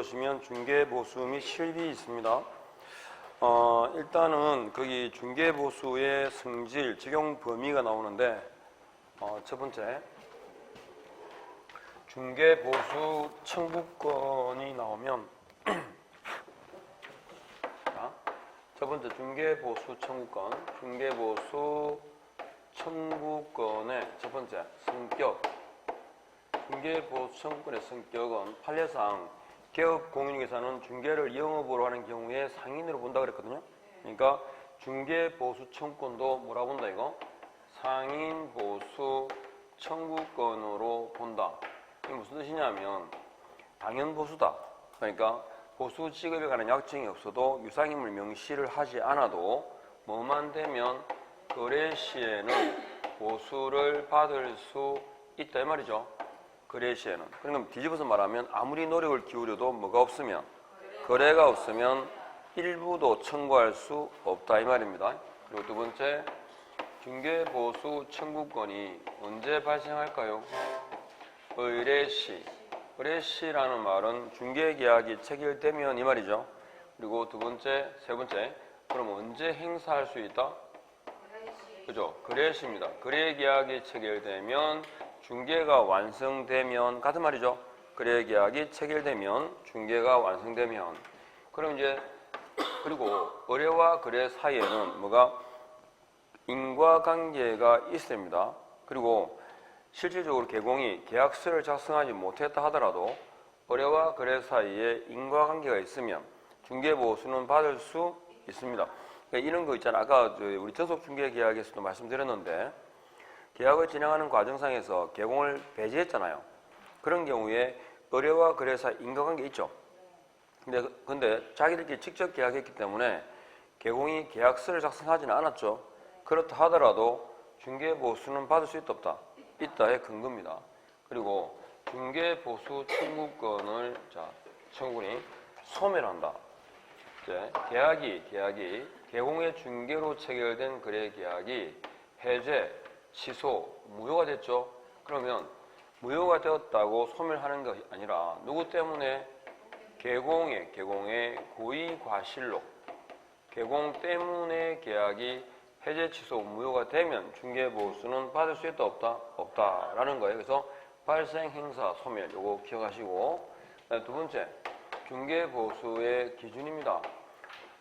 보시면 중개보수 및 실비 있습니다. 일단은 거기 중개보수의 성질, 적용 범위가 나오는데 첫 번째 중개보수 청구권이 나오면 자, 첫 번째 중개보수 청구권, 중개보수 청구권의 첫 번째 성격. 중개보수 청구권의 성격은 판례상 개업공인중개사는 중개를 영업으로 하는 경우에 상인으로 본다 그랬거든요. 그러니까 중개보수 청구권도 뭐라 본다 이거? 상인보수 청구권으로 본다. 이게 무슨 뜻이냐면 당연보수다. 그러니까 보수 지급에 관한 약정이 없어도 유상인물 명시를 하지 않아도 뭐만 되면 거래 시에는 보수를 받을 수 있다 이 말이죠. 거래 시에는. 그러니까 뒤집어서 말하면 아무리 노력을 기울여도 뭐가 없으면 거래가 없으면 일부도 청구할 수 없다 이 말입니다. 그리고 두 번째 중개보수 청구권이 언제 발생할까요? 의뢰시. 의뢰시라는 말은 중개계약이 체결되면 이 말이죠. 그리고 두 번째, 세 번째 그럼 언제 행사할 수 있다? 그죠? 거래시입니다. 거래계약이 체결되면 중개가 완성되면 같은 말이죠. 거래계약이 체결되면 중개가 완성되면 그럼 이제 그리고 의뢰와 거래 사이에는 뭐가 인과관계가 있습니다. 그리고 실질적으로 개공이 계약서를 작성하지 못했다 하더라도 의뢰와 거래 사이에 인과관계가 있으면 중개보수는 받을 수 있습니다. 그러니까 이런 거 있잖아. 아까 우리 전속중개계약에서도 말씀드렸는데 계약을 진행하는 과정상에서 개공을 배제했잖아요. 그런 경우에 의뢰와 거래 사이 인과관계 있죠. 근데 자기들끼리 직접 계약했기 때문에 개공이 계약서를 작성하지는 않았죠. 그렇다 하더라도 중개보수는 받을 수 있다 없다? 있다의 근거입니다. 그리고 중개보수 청구권을 청구인이 소멸한다. 이제 계약이 개공의 중개로 체결된 거래계약이 해제, 취소, 무효가 됐죠. 그러면 무효가 되었다고 소멸하는 것이 아니라 누구 때문에? 개공의 고의과실로 개공 때문에 계약이 해제, 취소, 무효가 되면 중개보수는 받을 수 있다 없다? 없다라는 거예요. 그래서 발생, 행사, 소멸 요거 기억하시고 두 번째 중개보수의 기준입니다.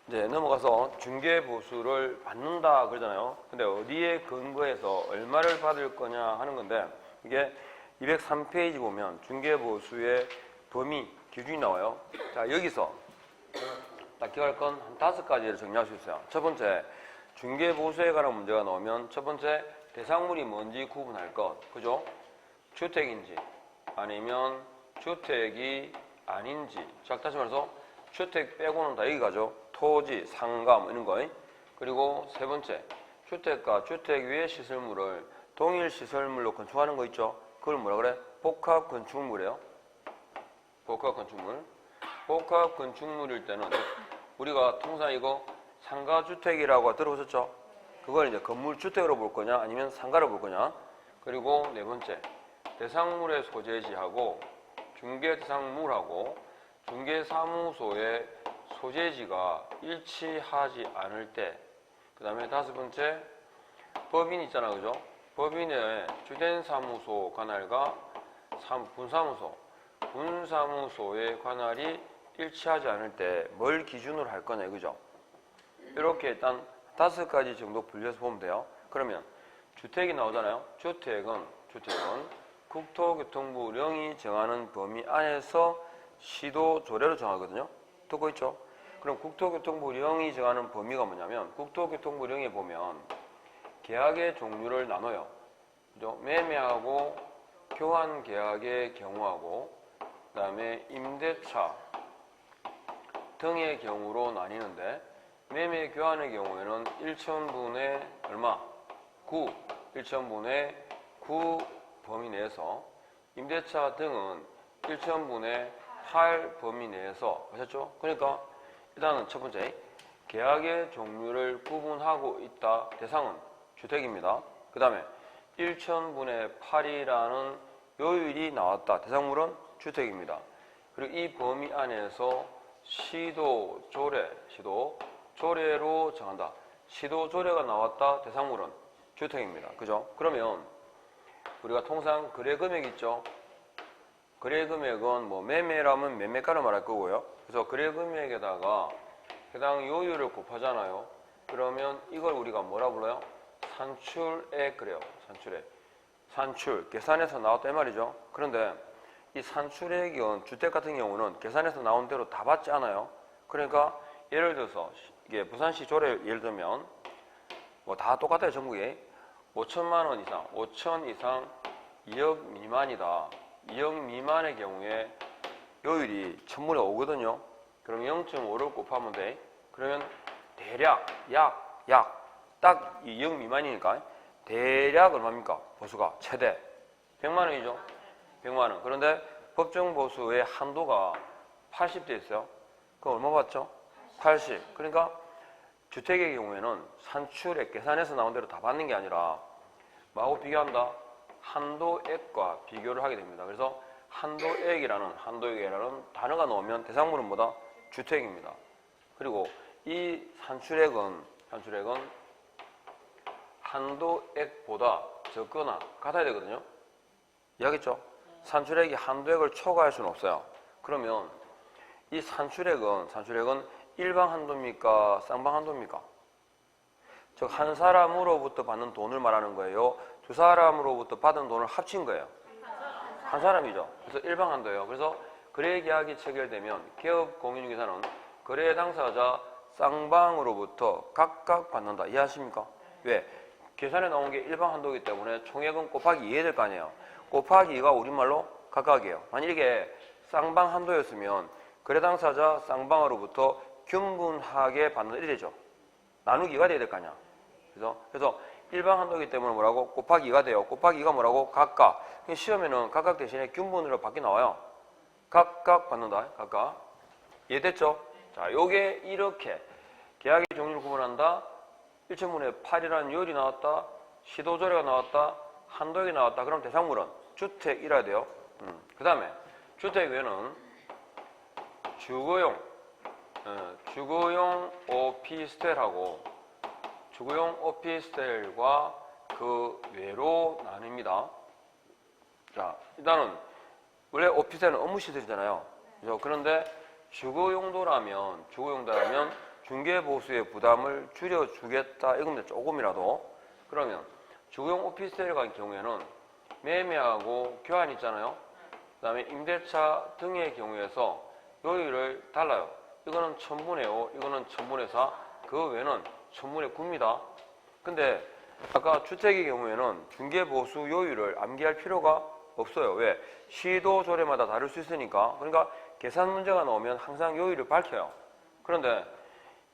이제 넘어가서 중개보수를 받는다 그러잖아요. 근데 어디에 근거해서 얼마를 받을 거냐 하는 건데 이게 203페이지 보면 중개보수의 범위, 기준이 나와요. 자, 여기서 딱 기억할 건 한 5가지를 정리할 수 있어요. 첫 번째, 중개보수에 관한 문제가 나오면 첫 번째, 대상물이 뭔지 구분할 것. 그죠? 주택인지 아니면 주택이 아닌지. 자, 다시 말해서 주택 빼고는 다 여기 가죠. 토지, 상가 뭐 이런 거. 그리고 세 번째, 주택과 주택 외의 시설물을 동일 시설물로 건축하는 거 있죠. 그걸 뭐라 그래? 복합 건축물이에요. 복합 건축물. 복합 건축물일 때는 우리가 통상 이거 상가주택이라고 들어보셨죠? 그걸 이제 건물주택으로 볼 거냐 아니면 상가로 볼 거냐. 그리고 네 번째, 대상물의 소재지하고 중개대상물하고 중개사무소의 소재지가 일치하지 않을 때. 그 다음에 다섯 번째, 법인 있잖아, 그죠? 법인의 주된 사무소 관할과 분사무소의 관할이 일치하지 않을 때 뭘 기준으로 할 거냐, 그죠? 이렇게 일단 5가지 정도 분류해서 보면 돼요. 그러면 주택이 나오잖아요. 주택은 국토교통부령이 정하는 범위 안에서 시도 조례로 정하거든요. 듣고 있죠? 그럼 국토교통부령이 정하는 범위가 뭐냐면 국토교통부령에 보면 계약의 종류를 나눠요. 그죠? 매매하고 교환 계약의 경우하고 그 다음에 임대차 등의 경우로 나뉘는데 매매 교환의 경우에는 1천분의 얼마? 9. 1천분의 9 범위 내에서 임대차 등은 1천분의 8 범위 내에서 하셨죠? 그러니까 일단은 첫 번째 계약의 종류를 구분하고 있다. 대상은 주택입니다. 그 다음에 1천분의 8이라는 요율이 나왔다. 대상물은 주택입니다. 그리고 이 범위 안에서 시도 조례로 정한다. 시도 조례가 나왔다. 대상물은 주택입니다. 그죠? 그러면 우리가 통상 거래 금액 있죠? 거래 금액은 뭐 매매라면 매매가를 말할 거고요. 그래서 거래 금액에다가 해당 요율을 곱하잖아요. 그러면 이걸 우리가 뭐라 불러요? 산출액 그래요. 산출 계산해서 나왔다 이 말이죠. 그런데 이 산출액은 주택 같은 경우는 계산해서 나온 대로 다 받지 않아요. 그러니까 예를 들어서 이게 부산시 조례 예를 들면 뭐 다 똑같아요. 전국에 5천만 원 이상, 5천 이상 2억 미만이다. 2억 미만의 경우에 요율이 1000분의 5거든요. 그럼 0.5를 곱하면 돼. 그러면 대략 딱 2억 미만이니까 대략 얼마입니까? 보수가 최대 100만 원이죠. 100만 원. 그런데 법정 보수의 한도가 80대 있어요. 그럼 얼마 받죠? 80. 그러니까 주택의 경우에는 산출액 계산해서 나온 대로 다 받는 게 아니라 뭐하고 비교한다? 한도액과 비교를 하게 됩니다. 그래서 한도액이라는 단어가 나오면 대상물은 뭐다? 주택입니다. 그리고 이 산출액은 한도액보다 적거나 같아야 되거든요. 이해하겠죠? 산출액이 한도액을 초과할 수는 없어요. 그러면 이 산출액은 일방 한도입니까? 쌍방 한도입니까? 즉 한 사람으로부터 받는 돈을 말하는 거예요. 두 사람으로부터 받은 돈을 합친 거예요. 한 사람이죠. 그래서 일방 한도예요. 그래서 거래 계약이 체결되면 개업 공인중개사는 거래 당사자 쌍방으로부터 각각 받는다. 이해하십니까? 왜? 계산에 나온 게 일방 한도이기 때문에 총액은 곱하기 2해야 될 거 아니에요. 곱하기 2가 우리말로 각각이에요. 만약 이게 쌍방 한도였으면 거래 당사자 쌍방으로부터 균분하게 받는 일이 되죠. 나누기가 돼야 될 거 아니야. 그래서 일방 한도이기 때문에 뭐라고? 곱하기 2가 돼요. 곱하기 2가 뭐라고? 각각. 시험에는 각각 대신에 균분으로 밖에 나와요. 각각 받는다. 각각. 이해됐죠? 자, 요게 이렇게 계약의 종류를 구분한다. 1천분의 8이라는 요율이 나왔다. 시도조례가 나왔다. 한도액이 나왔다. 그럼 대상물은 주택이라야 돼요. 그 다음에 주택 외에는 주거용 오피스텔과 그 외로 나뉩니다. 자, 일단은 원래 오피스텔은 업무시설이잖아요. 그죠? 그런데 주거용도라면 중개보수의 부담을 줄여주겠다 이겁니다. 조금이라도. 그러면 주거용 오피스텔 같은 경우에는 매매하고 교환 있잖아요. 그 다음에 임대차 등의 경우에서 요율을 달라요. 이거는 1000분의 5, 이거는 1000분의 4, 그 외에는 1000분의 9입니다. 근데 아까 주택의 경우에는 중개보수 요율을 암기할 필요가 없어요. 왜? 시도조례마다 다를 수 있으니까. 그러니까 계산 문제가 나오면 항상 요율을 밝혀요. 그런데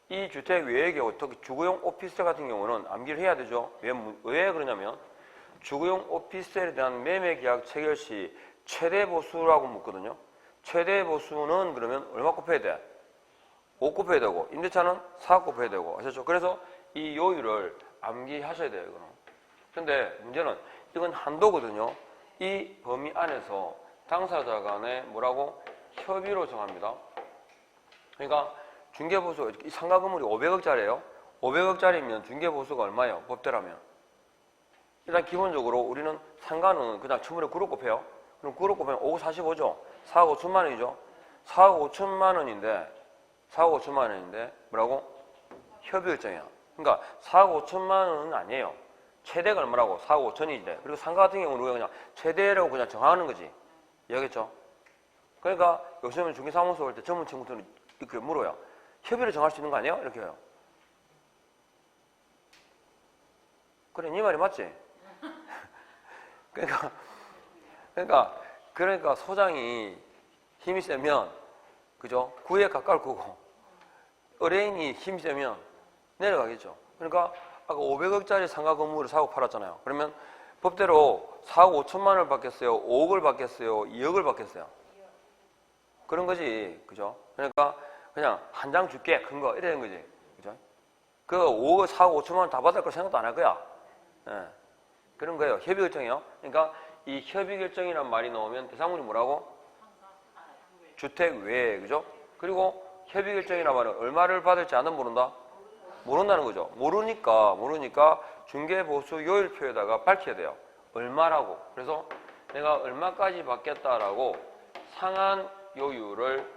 이 주택 외의 경우, 특히 주거용 오피스텔 같은 경우는 암기를 해야 되죠. 왜 그러냐면 주거용 오피스텔에 대한 매매 계약 체결 시 최대 보수라고 묻거든요. 최대 보수는 그러면 얼마 곱해야 돼? 5 곱해야 되고, 임대차는 4 곱해야 되고, 아셨죠? 그래서 이 요율을 암기하셔야 돼요, 이거는. 근데 문제는 이건 한도거든요. 이 범위 안에서 당사자 간에 뭐라고? 협의로 정합니다. 그러니까 중개보수, 이 상가 건물이 500억짜리예요. 500억짜리면 중개보수가 얼마예요? 법대로면. 일단 기본적으로 우리는 상가는 그냥 1000분의 9로 곱해요. 그럼 9로 곱하면 5, 45죠. 4억 5천만 원이죠. 4억 5천만 원인데 뭐라고? 협의일정이야. 그러니까 4억 5천만 원은 아니에요. 최대가 얼마라고? 4억 5천이지. 그리고 상가 같은 경우는 우리가 그냥 최대라고 그냥 정하는 거지. 이해하겠죠? 그러니까 요즘은 중개사무소 올 때 전문 친구들은 이렇게 물어요. 협의를 정할 수 있는 거 아니에요? 이렇게 해요. 그래, 네 말이 맞지? 그러니까 소장이 힘이 세면, 그죠? 구에 가까울 거고, 의뢰인이 힘이 세면 내려가겠죠. 그러니까 아까 500억짜리 상가 건물을 사고 팔았잖아요. 그러면 법대로 4억 5천만 원을 받겠어요? 5억을 받겠어요? 2억을 받겠어요? 그런 거지. 그죠? 그러니까 그냥 한 장 줄게. 큰 거. 이래 된 거지. 그죠? 그 5억, 4억 5천만 원 다 받을 걸 생각도 안 할 거야. 예. 그런 거예요. 협의 결정이요. 그러니까 이 협의 결정이란 말이 나오면 대상물이 뭐라고? 주택 외에, 그죠? 그리고 협의결정이란 말은 얼마를 받을지 아는 모른다? 모른다는 거죠. 모르니까 중개보수요율표에다가 밝혀야 돼요. 얼마라고. 그래서 내가 얼마까지 받겠다라고 상한 요율을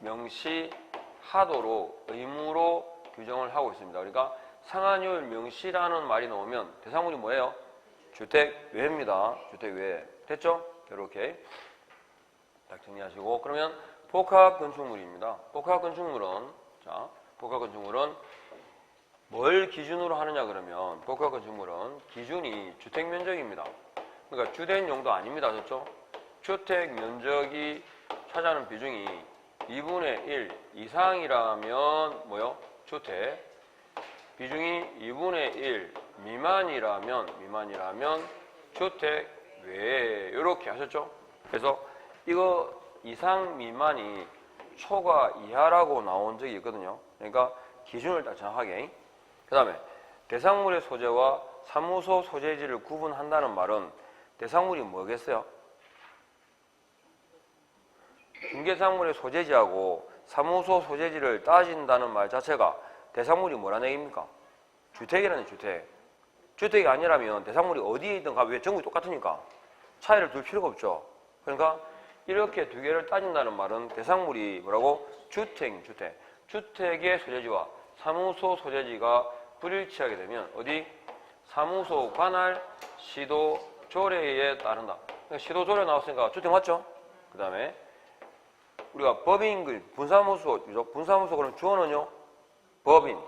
명시하도록 의무로 규정을 하고 있습니다. 그러니까 상한 요율 명시라는 말이 나오면 대상물이 뭐예요? 주택 외입니다. 주택 외. 됐죠? 이렇게 딱 정리하시고, 그러면 복합 건축물입니다. 복합 건축물은 뭘 기준으로 하느냐 그러면 복합 건축물은 기준이 주택 면적입니다. 그러니까 주된 용도 아닙니다. 그렇죠? 주택 면적이 차지하는 비중이 2분의 1 이상이라면 뭐요? 주택. 비중이 2분의 1 미만이라면 주택 외에 이렇게 하셨죠? 그래서 이거 이상 미만이 초과 이하라고 나온 적이 있거든요. 그러니까 기준을 딱 정확하게. 그 다음에 대상물의 소재와 사무소 소재지를 구분한다는 말은 대상물이 뭐겠어요? 중개상물의 소재지하고 사무소 소재지를 따진다는 말 자체가 대상물이 뭐라는 얘기입니까? 주택이라는 주택. 주택이 아니라면 대상물이 어디에 있든 왜 전국이 똑같으니까 차이를 둘 필요가 없죠. 그러니까 이렇게 두 개를 따진다는 말은 대상물이 뭐라고? 주택의 소재지와 사무소 소재지가 불일치하게 되면 어디? 사무소 관할 시도 조례에 따른다. 그러니까 시도 조례 나왔으니까 주택 맞죠? 그 다음에 우리가 법인, 분사무소, 그죠? 분사무소 그럼 주어는요? 법인.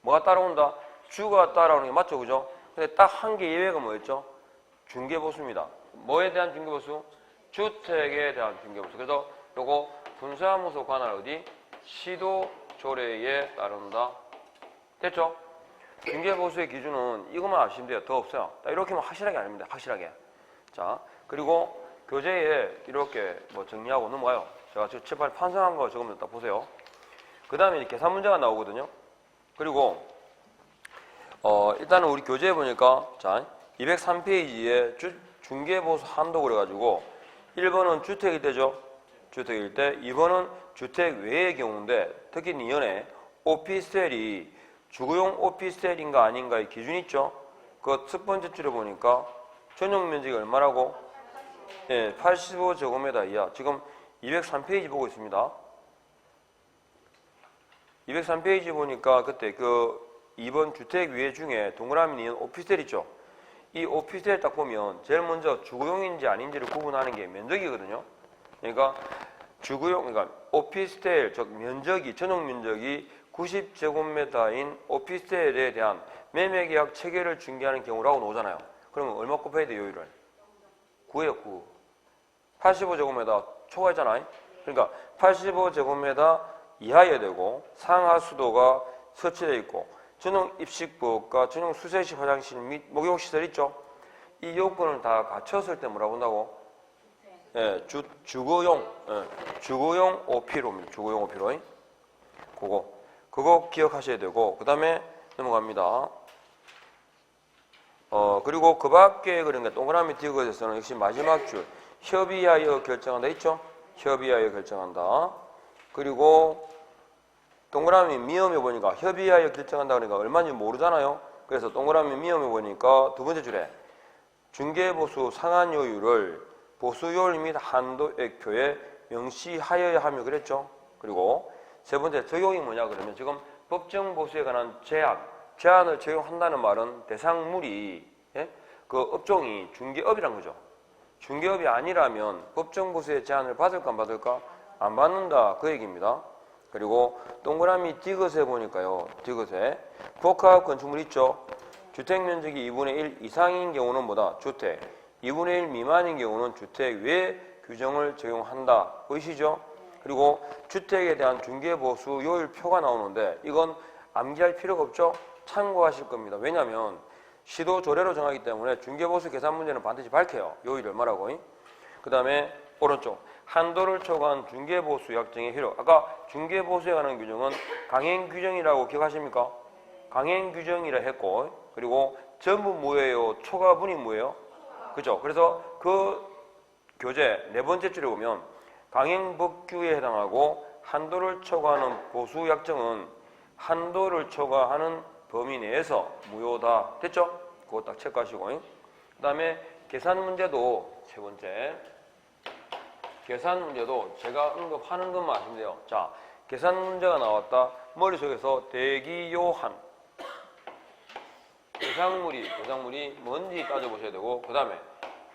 뭐가 따라온다? 주가 따라오는 게 맞죠? 그죠? 근데 딱 한 개 예외가 뭐였죠? 중개보수입니다. 뭐에 대한 중개보수? 주택에 대한 중개보수. 그래서 요거 분사무소 관할 어디? 시도 조례에 따른다. 됐죠? 중개보수의 기준은 이것만 아시면 돼요. 더 없어요. 이렇게만 확실하게 아닙니다. 확실하게. 자, 그리고 교재에 이렇게 뭐 정리하고 넘어가요. 제가 지금 칠판 판성한 거 적으면 딱 보세요. 그 다음에 계산 문제가 나오거든요. 그리고 일단은 우리 교재에 보니까 자 203페이지에 중개보수 한도 그래가지고 1번은 주택일 때죠. 주택일 때 2번은 주택 외의 경우인데 특히 이연에 오피스텔이 주거용 오피스텔인가 아닌가의 기준이 있죠. 그 첫 번째 줄에 보니까 전용 면적이 얼마라고? 예, 85제곱미터 이하. 지금 203페이지 보고 있습니다. 203페이지 보니까 그때 그 2번 주택 위에 중에 동그라미 있는 오피스텔 있죠. 이 오피스텔 딱 보면 제일 먼저 주거용인지 아닌지를 구분하는 게 면적이거든요. 그러니까 그러니까 오피스텔 즉 면적이 전용 면적이 90제곱미터인 오피스텔에 대한 매매계약 체결을 중개하는 경우라고 나오잖아요. 그러면 얼마 곱해야 돼 요율을? 9예요 9. 85제곱미터 초과했잖아요. 그러니까 85제곱미터 이하여야 되고 상하 수도가 설치되어 있고 전용 입식부엌과 전용 수세식 화장실 및 목욕시설 있죠. 이 요건을 다 갖췄을 때 뭐라고 한다고? 예, 주거용 오피로입니다. 주거용 오피로. 그거 기억하셔야 되고 그 다음에 넘어갑니다. 그리고 그 밖에 그런 게 동그라미 디귿에서는 역시 마지막 줄 협의하여 결정한다 있죠? 협의하여 결정한다. 그리고 동그라미 미음에 보니까 협의하여 결정한다 그러니까 얼마인지 모르잖아요. 그래서 동그라미 미음에 보니까 두 번째 줄에 중개보수 상한 요율을 보수요율 및 한도액표에 명시하여야 하며 그랬죠. 그리고 세 번째 적용이 뭐냐 그러면 지금 법정보수에 관한 제한을 적용한다는 말은 대상물이 그 업종이 중개업이란 거죠. 중개업이 아니라면 법정보수의 제한을 받을까 안 받을까? 안 받는다 그 얘기입니다. 그리고 동그라미 디귿에 보니까요. 디귿에 복합 건축물 있죠. 주택면적이 2분의 1 이상인 경우는 뭐다? 주택. 2분의 1 미만인 경우는 주택 외 규정을 적용한다. 보이시죠? 그리고 주택에 대한 중개보수 요율표가 나오는데 이건 암기할 필요가 없죠? 참고하실 겁니다. 왜냐하면 시도 조례로 정하기 때문에 중개보수 계산 문제는 반드시 밝혀요. 요율이 얼마라고. 그 다음에 오른쪽 한도를 초과한 중개보수 약정의 효력. 아까 중개보수에 관한 규정은 강행규정이라고 기억하십니까? 강행규정이라 했고 그리고 전부 뭐예요? 초과분이 뭐예요? 그죠? 그래서 그 교재 네 번째 줄에 보면 강행법규에 해당하고 한도를 초과하는 보수 약정은 한도를 초과하는 범위 내에서 무효다. 됐죠? 그거 딱 체크하시고. 그 다음에 계산 문제도 세 번째. 계산 문제도 제가 언급하는 것만 아시면 돼요. 자, 계산 문제가 나왔다. 머릿속에서 대기요한. 대상물이 뭔지 따져보셔야 되고, 그 다음에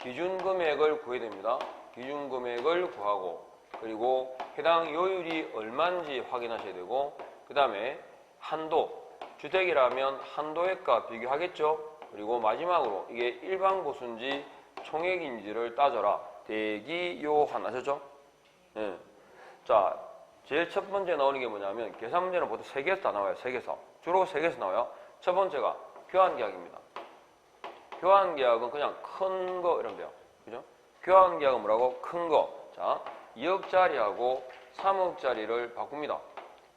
기준금액을 구해야 됩니다. 기준금액을 구하고, 그리고 해당 요율이 얼마인지 확인하셔야 되고, 그 다음에 한도. 주택이라면 한도액과 비교하겠죠? 그리고 마지막으로 이게 일반 보수인지 총액인지를 따져라. 대기요한. 아셨죠? 네. 자, 제일 첫 번째 나오는 게 뭐냐면 계산 문제는 보통 3개에서 다 나와요. 3개에서. 주로 3개에서 나와요. 첫 번째가 교환계약입니다. 교환계약은 그냥 큰 거 이러면 돼요. 그죠? 교환계약은 뭐라고? 큰 거. 자, 2억짜리하고 3억짜리를 바꿉니다.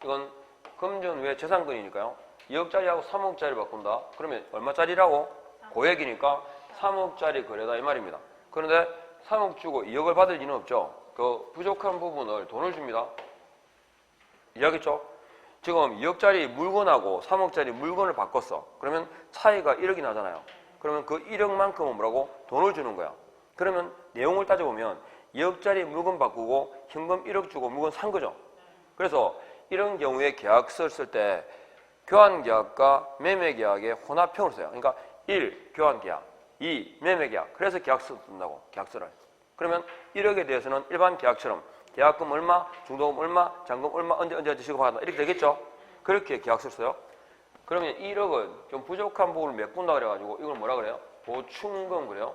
이건 금전 외 재산권이니까요. 2억짜리하고 3억짜리 바꾼다. 그러면 얼마짜리라고? 고액이니까 3억짜리 거래다 이 말입니다. 그런데 3억 주고 2억을 받을 리는 없죠. 그 부족한 부분을 돈을 줍니다. 이해하겠죠? 지금 2억짜리 물건하고 3억짜리 물건을 바꿨어. 그러면 차이가 1억이 나잖아요. 그러면 그 1억만큼은 뭐라고? 돈을 주는 거야. 그러면 내용을 따져보면 2억짜리 물건 바꾸고 현금 1억 주고 물건 산 거죠. 그래서 이런 경우에 계약서를 쓸 때 교환계약과 매매계약의 혼합형을 써요. 그러니까 1. 교환계약 2. 매매계약. 그래서 계약서 쓴다고. 계약서를. 그러면 1억에 대해서는 일반 계약처럼 계약금 얼마, 중도금 얼마, 잔금 얼마, 언제 지급하다 이렇게 되겠죠? 그렇게 계약서를 써요. 그러면 1억은 좀 부족한 부분을 메꾼다 그래가지고 이걸 뭐라 그래요? 보충금 그래요.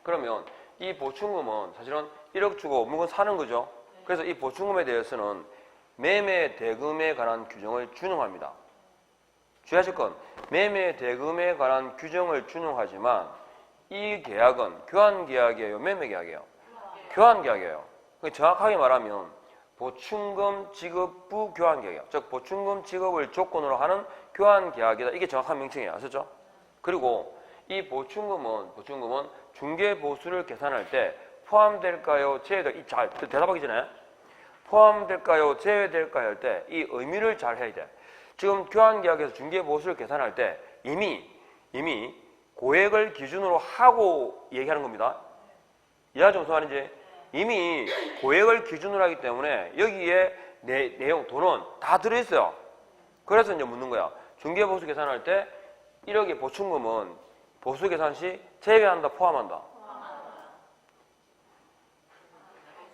그러면 이 보충금은 사실은 1억 주고 물건 사는 거죠. 그래서 이 보충금에 대해서는 매매 대금에 관한 규정을 준용합니다. 주의하실 건 매매 대금에 관한 규정을 준용하지만 이 계약은 교환계약이에요? 매매계약이에요? 교환계약이에요. 정확하게 말하면 보충금 지급부 교환계약이에요. 즉 보충금 지급을 조건으로 하는 교환계약이다. 이게 정확한 명칭이에요. 아셨죠? 그리고 이 보충금은 중개보수를 계산할 때 포함될까요? 제외될까요? 잘 대답하기 전에 포함될까요? 제외될까요? 할 때 이 의미를 잘 해야 돼. 지금 교환계약에서 중개보수를 계산할 때 이미 고액을 기준으로 하고 얘기하는 겁니다. 이해하죠? 무슨 말인지? 이미 고액을 기준으로 하기 때문에 여기에 내용, 돈은 다 들어있어요. 그래서 이제 묻는 거야. 중개보수 계산할 때 1억의 보충금은 보수 계산 시 제외한다, 포함한다?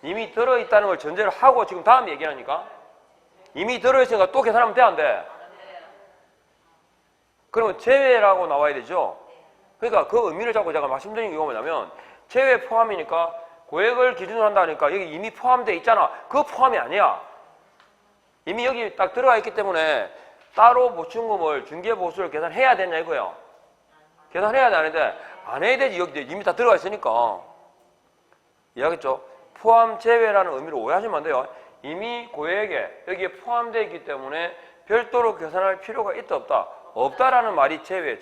이미 들어있다는 걸 전제를 하고 지금 다음 얘기하니까 이미 들어있으니까 또 계산하면 돼, 안 돼? 그러면 제외라고 나와야 되죠? 그러니까 그 의미를 잡고 제가 말씀드린 이유가 뭐냐면 제외 포함이니까 고액을 기준으로 한다니까 여기 이미 포함되어 있잖아. 그 포함이 아니야. 이미 여기 딱 들어가 있기 때문에 따로 보충금을 중개보수를 계산해야 되냐 이거예요. 계산해야 되는데 안 해야 되지. 여기 이미 다 들어가 있으니까. 이해하겠죠? 포함 제외라는 의미로 오해하시면 안 돼요. 이미 고액에 여기에 포함되어 있기 때문에 별도로 계산할 필요가 있다 없다? 없다라는 말이 제외.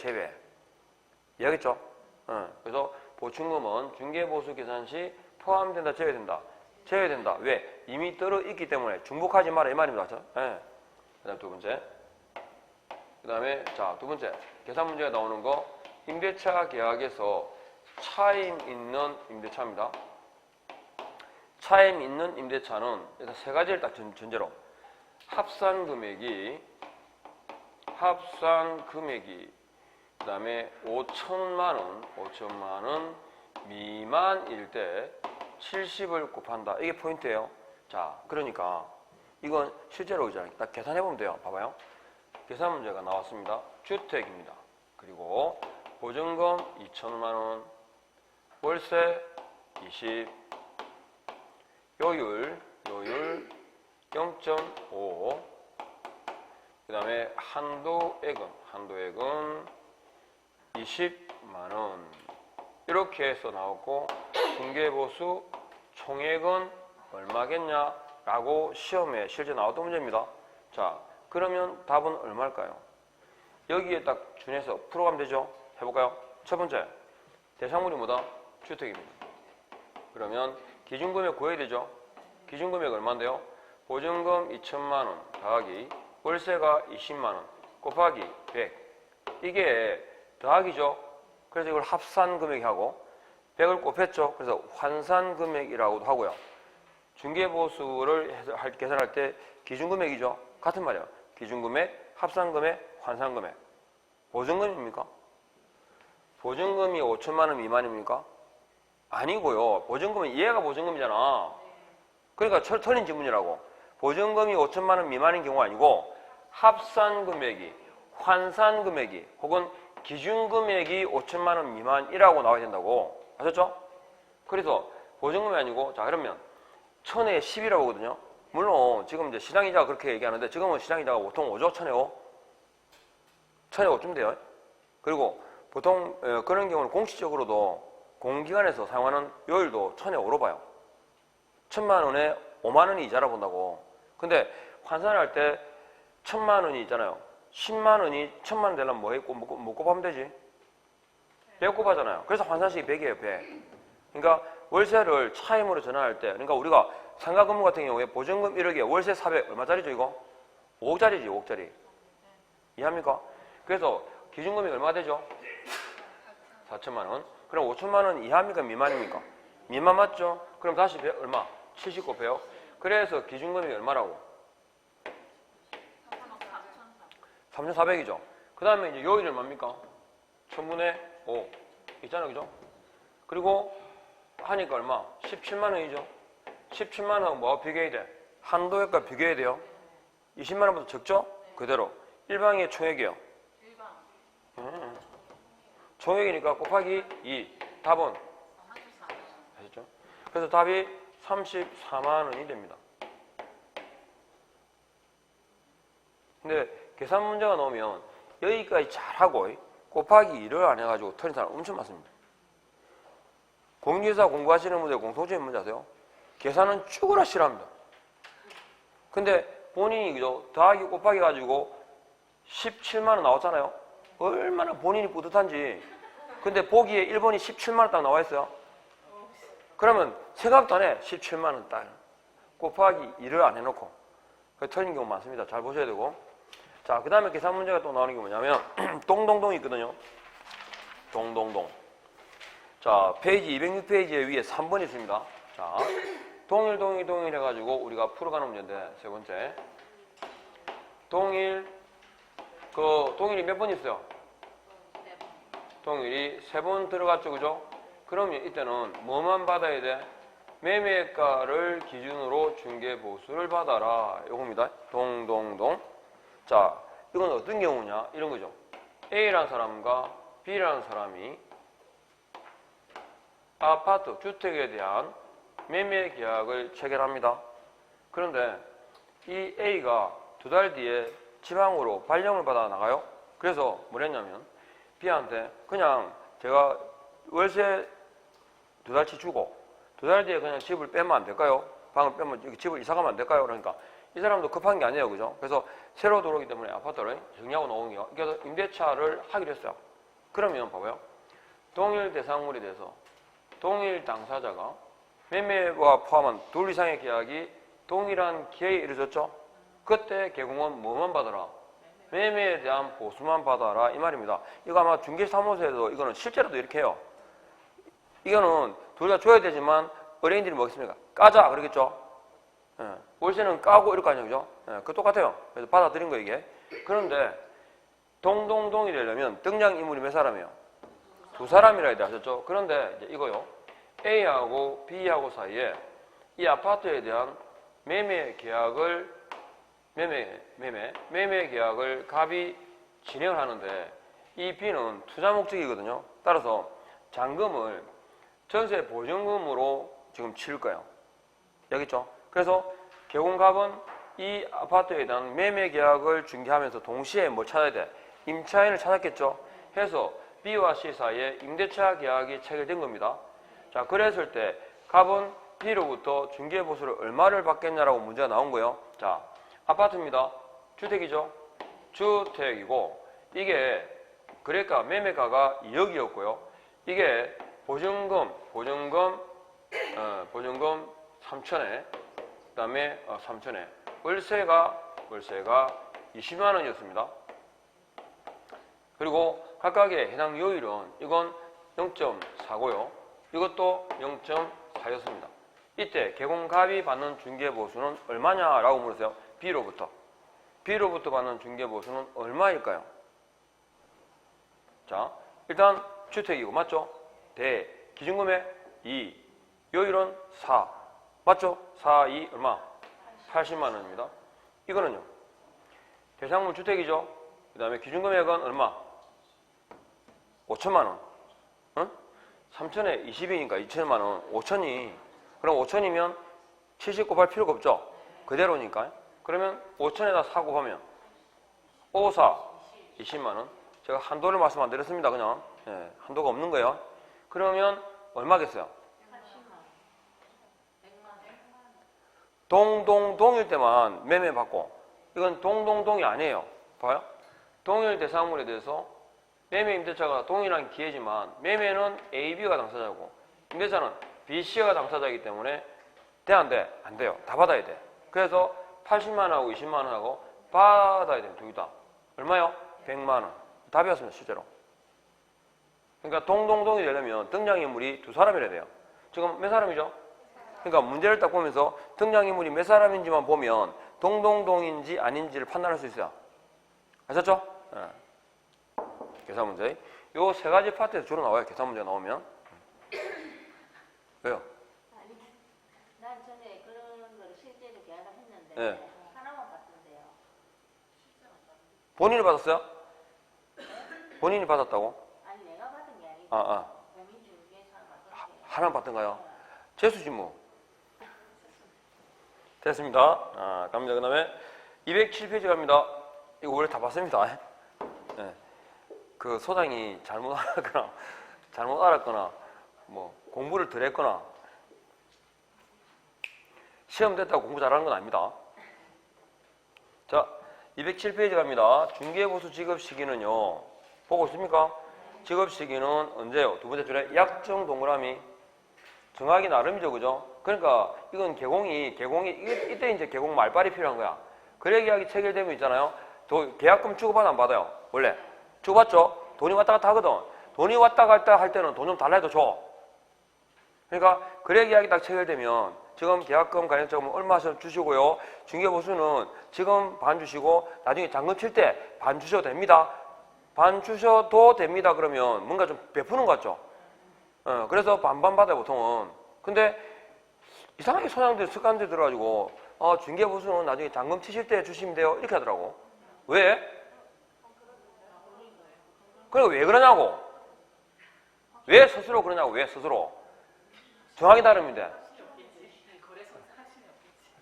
이해하겠죠? 그래서 보충금은 중개보수 계산 시 포함된다, 제외된다? 제외된다. 왜? 이미 들어있기 때문에 중복하지 마라 이 말입니다. 그렇죠? 네. 그 다음 두 번째. 그 다음에 자, 두 번째. 계산 문제가 나오는 거 임대차 계약에서 차임 있는 임대차입니다. 차임 있는 임대차는 일단 세 가지를 딱 전제로 합산 금액이 그 다음에 5천만 원 미만일 때 70을 곱한다. 이게 포인트예요. 자, 그러니까 이건 실제로 이제 딱 계산해 보면 돼요. 봐봐요. 계산 문제가 나왔습니다. 주택입니다. 그리고 보증금 2천만 원, 월세 20, 요율 0.5, 그 다음에 한도액은 20만 원. 이렇게 해서 나오고 중개보수 총액은 얼마겠냐라고 시험에 실제 나왔던 문제입니다. 자, 그러면 답은 얼마일까요? 여기에 딱 준해서 풀어가면 되죠? 해볼까요? 첫 번째, 대상물이 뭐다? 주택입니다. 그러면 기준금액 구해야 되죠? 기준금액 얼마인데요? 보증금 2천만 원 더하기 월세가 20만 원 곱하기 100. 이게 더하기죠. 그래서 이걸 합산금액하고 100을 곱했죠. 그래서 환산금액이라고도 하고요. 중개보수를 계산할 때 기준금액이죠. 같은 말이에요. 기준금액, 합산금액, 환산금액. 보증금입니까? 보증금이 5천만 원 미만입니까? 아니고요. 보증금은 얘가 보증금이잖아. 그러니까 틀린 지문이라고. 보증금이 5천만 원 미만인 경우가 아니고 합산금액이, 환산금액이 혹은 기준금액이 5천만 원 미만이라고 나와야 된다고. 아셨죠? 그래서 보증금이 아니고 자 그러면 1000에 10이라고 하거든요. 물론 지금 이제 시장이자가 그렇게 얘기하는데 지금은 시장이자가 보통 5죠? 1000에 5? 1000에 5쯤 돼요. 그리고 보통 그런 경우는 공식적으로도 공기관에서 사용하는 요율도 1000에 5로 봐요. 1000만 원에 5만 원이 이자라 본다고. 근데 환산을 할 때 1000만 원이 있잖아요. 10만 원이 1000만 원 되려면 뭐 했고 뭐 곱하면 되지? 100 곱하잖아요. 그래서 환산식이 100이에요. 100. 그러니까 월세를 차임으로 전환할 때 그러니까 우리가 상가 건물 같은 경우에 보증금 1억에 월세 400 얼마짜리죠 이거? 5억짜리지 5억짜리. 이해합니까? 그래서 기준금액이 얼마 되죠? 4천만 원. 그럼 5천만 원 이하입니까? 미만입니까? 미만 맞죠? 그럼 다시 얼마? 70 곱해요. 그래서 기준금액이 얼마라고? 3,400이죠. 그 다음에 이제 요율이 얼마입니까? 1000분의 5 있잖아요. 그죠? 그리고 하니까 얼마? 17만 원이죠. 17만 원 뭐가 비교해야 돼? 한도액과 비교해야 돼요. 20만 원보다 적죠? 그대로. 일방의 총액이에요. 총액이니까 곱하기 2. 답은? 아시죠? 그래서 답이 34만 원이 됩니다. 근데 계산 문제가 나오면 여기까지 잘하고 곱하기 2를 안 해가지고 틀린 사람 엄청 많습니다. 공인중개사 공부하시는 분들 공통적인 문제 아세요? 계산은 죽으라 싫어합니다. 근데 본인이 그죠? 더하기 곱하기 가지고 17만 원 나왔잖아요. 얼마나 본인이 뿌듯한지. 근데 보기에 1번이 17만 원 딱 나와 있어요. 그러면 생각도 안 해. 17만 원 딱. 곱하기 2를 안 해놓고. 틀린 경우 많습니다. 잘 보셔야 되고. 자, 그 다음에 계산 문제가 또 나오는 게 뭐냐면 동동동이 있거든요. 동동동. 자, 페이지 206페이지에 위에 3번 있습니다. 자, 동일 해가지고 우리가 풀어가는 문제인데 세 번째. 동일이 몇 번 있어요? 동일이 3번 들어갔죠, 그죠? 그러면 이때는 뭐만 받아야 돼? 매매가를 기준으로 중개보수를 받아라. 요겁니다. 동동동. 자, 이건 어떤 경우냐? 이런 거죠. A라는 사람과 B라는 사람이 아파트, 주택에 대한 매매 계약을 체결합니다. 그런데 이 A가 2달 뒤에 지방으로 발령을 받아 나가요. 그래서 뭘 했냐면 B한테 그냥 제가 월세 2달치 주고 2달 뒤에 그냥 집을 빼면 안 될까요? 방을 빼면 여기 집을 이사 가면 안 될까요? 그러니까 이 사람도 급한 게 아니에요. 그죠? 그래서 새로 들어오기 때문에 아파트를 정리하고 나오는 게 그래서 임대차를 하기로 했어요. 그러면 봐봐요. 동일 대상물에 대해서 동일 당사자가 매매와 포함한 둘 이상의 계약이 동일한 기회에 이루어졌죠. 그때 개공은 뭐만 받아라? 매매에 대한 보수만 받아라 이 말입니다. 이거 아마 중개사무소에도 이거는 실제로도 이렇게 해요. 이거는 둘 다 줘야 되지만 의뢰인들이 뭐겠습니까? 까자 그러겠죠. 예, 월세는 까고 이럴 거 아니에요. 그죠? 예, 그거 똑같아요. 그래서 받아들인 거 이게. 그런데 동동동이 되려면 등장인물이 몇 사람이에요? 2사람이라 해야 돼. 아셨죠? 그런데 이제 이거요. A하고 B하고 사이에 이 아파트에 대한 매매 계약을 갑이 진행을 하는데 이 B는 투자 목적이거든요. 따라서 잔금을 전세 보증금으로 지금 치를 거예요. 여기 있죠? 그래서 개공갑은 이 아파트에 대한 매매 계약을 중개하면서 동시에 뭘 찾아야 돼? 임차인을 찾았겠죠? 해서 B와 C 사이에 임대차 계약이 체결된 겁니다. 자, 그랬을 때 갑은 B로부터 중개보수를 얼마를 받겠냐라고 문제가 나온 거예요. 자, 아파트입니다. 주택이죠? 주택이고 이게 그러니까 매매가가 2억이었고요. 이게 보증금 3천에 다음에 3천에 월세가 20만 원이었습니다. 그리고 각각의 해당 요율은 이건 0.4고요. 이것도 0.4였습니다. 이때 개공갑이 받는 중개보수는 얼마냐라고 물으세요. B로부터 받는 중개보수는 얼마일까요? 자, 일단 주택이고 맞죠? 대 기준금액 2, 요율은 4 맞죠? 4, 2 얼마? 80만 원입니다. 이거는요. 대상물 주택이죠. 그 다음에 기준금액은 얼마? 5천만 원. 응? 3천에 20이니까 2천만 원. 5천이 그럼 5천이면 70 곱할 필요가 없죠. 그대로니까. 그러면 5천에다 4 곱하면 5, 4, 20만 원. 제가 한도를 말씀 안 드렸습니다. 그냥 한도가 없는 거예요. 그러면 얼마겠어요? 동일 때만 매매 받고 이건 동이 아니에요. 봐요. 동일 대상물에 대해서 매매 임대차가 동일한 기회지만 매매는 A, B가 당사자고 임대차는 B, C가 당사자이기 때문에 돼 안 돼? 안 돼요. 다 받아야 돼. 그래서 80만 원하고 20만 원하고 받아야 돼요. 둘 다. 얼마요? 100만 원. 답이었습니다. 실제로. 그러니까 동이 되려면 등장인물이 두 사람이라야 돼요. 지금 몇 사람이죠? 그러니까 문제를 딱 보면서 등장인물이 몇 사람인지만 보면 동인지 아닌지를 판단할 수 있어요. 아셨죠? 네. 계산 문제. 요 세 가지 파트에서 주로 나와요. 계산 문제가 나오면. 왜요? 아니, 난 전에 그런 걸 실제로 계약을 했는데 네. 하나만 봤던데요. 본인이 받았어요? 본인이 받았다고? 아니 내가 받은 게 아니고 공인중개사가 받은 게 하나 받던가요? 재수지 뭐. 됐습니다. 갑니다. 그 다음에 207페이지 갑니다. 이거 원래 다 봤습니다. 네. 그 소장이 잘못 알았거나 뭐 공부를 덜 했거나 시험 됐다고 공부 잘하는 건 아닙니다. 자, 207페이지 갑니다. 중개보수 지급 시기는요. 보고 있습니까? 지급 시기는 언제요? 두 번째 줄에 약정 동그라미 정하기 나름이죠. 그죠? 그러니까 이건 개공이 이때 이제 개공 말발이 필요한 거야. 거래계약이 체결되면 있잖아요. 계약금 주고받아 안 받아요? 원래 주고받죠? 돈이 왔다 갔다 하거든. 돈이 왔다 갔다 할 때는 돈 좀 달라 해도 줘. 그러니까 거래계약이 딱 체결되면 지금 계약금 가액자금은 얼마 주시고요. 중개보수는 지금 반 주시고 나중에 잔금 칠 때 반 주셔도 됩니다. 반 주셔도 됩니다. 그러면 뭔가 좀 베푸는 것 같죠? 그래서 반반 받아요 보통은. 근데 이상하게 소장들 습관들 들어가지고 중개보수는 나중에 잔금 치실 때 주시면 돼요 이렇게 하더라고. 왜? 그리고 왜 그러냐고. 왜 스스로 그러냐고. 왜 스스로. 정하기 나름인데.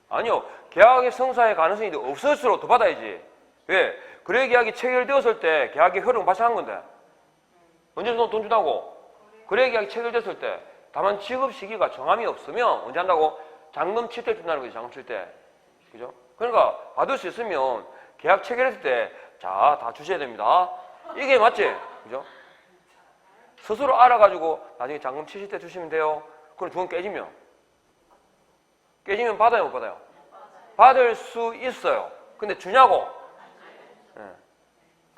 아니요. 계약의 성사의 가능성이 없을수록 더 받아야지. 왜? 거래계약이 체결되었을 때 계약의 효력은 발생한 건데. 언제 돈 준다고? 거래계약이 체결됐을 때. 다만 지급 시기가 정함이 없으면 언제 한다고? 잔금 칠 때 준다는 거지. 잔금 칠 때. 그죠? 그러니까 받을 수 있으면 계약 체결했을 때 자, 다 주셔야 됩니다. 이게 맞지? 그죠? 스스로 알아가지고 나중에 잔금 치실 때 주시면 돼요. 그럼 주금 깨지면 받아요 못 받아요? 받을 수 있어요. 근데 주냐고?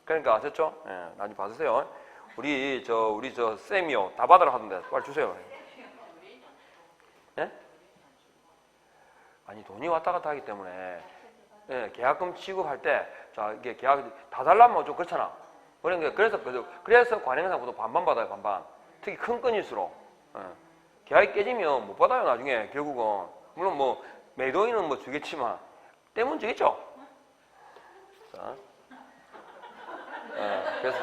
그러니까 아셨죠? 나중에 받으세요. 우리 저 쌤이요 다 받으라 하던데 빨리 주세요. 예? 아니 돈이 왔다 갔다 하기 때문에 계약금 취급할 때 자 이게 계약 다 달라면 좀 그렇잖아. 그러니까 그래서 관행상 보통 반반 받아요. 반반. 특히 큰 건일수록 계약이 깨지면 못 받아요. 나중에 결국은 물론 뭐 매도인은 뭐 주겠지만 때문 주겠죠. 자, 그래서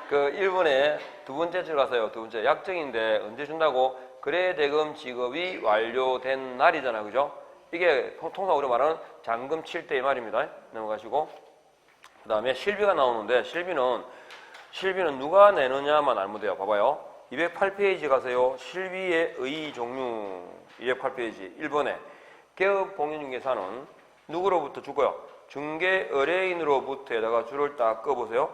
그 1번에 두 번째 줄 가서요. 두 번째 약정인데 언제 준다고? 거래대금 지급이 완료된 날이잖아요. 그죠? 이게 통상 우리가 말하는 잔금 칠 때 이 말입니다. 넘어가시고 그 다음에 실비가 나오는데 실비는 누가 내느냐만 알면 돼요. 봐봐요. 208페이지 가세요. 실비의 의의 종류 208페이지 1번에 개업 공인중개사는 누구로부터 주고요? 중개 의뢰인으로부터에다가 줄을 딱 꺼보세요.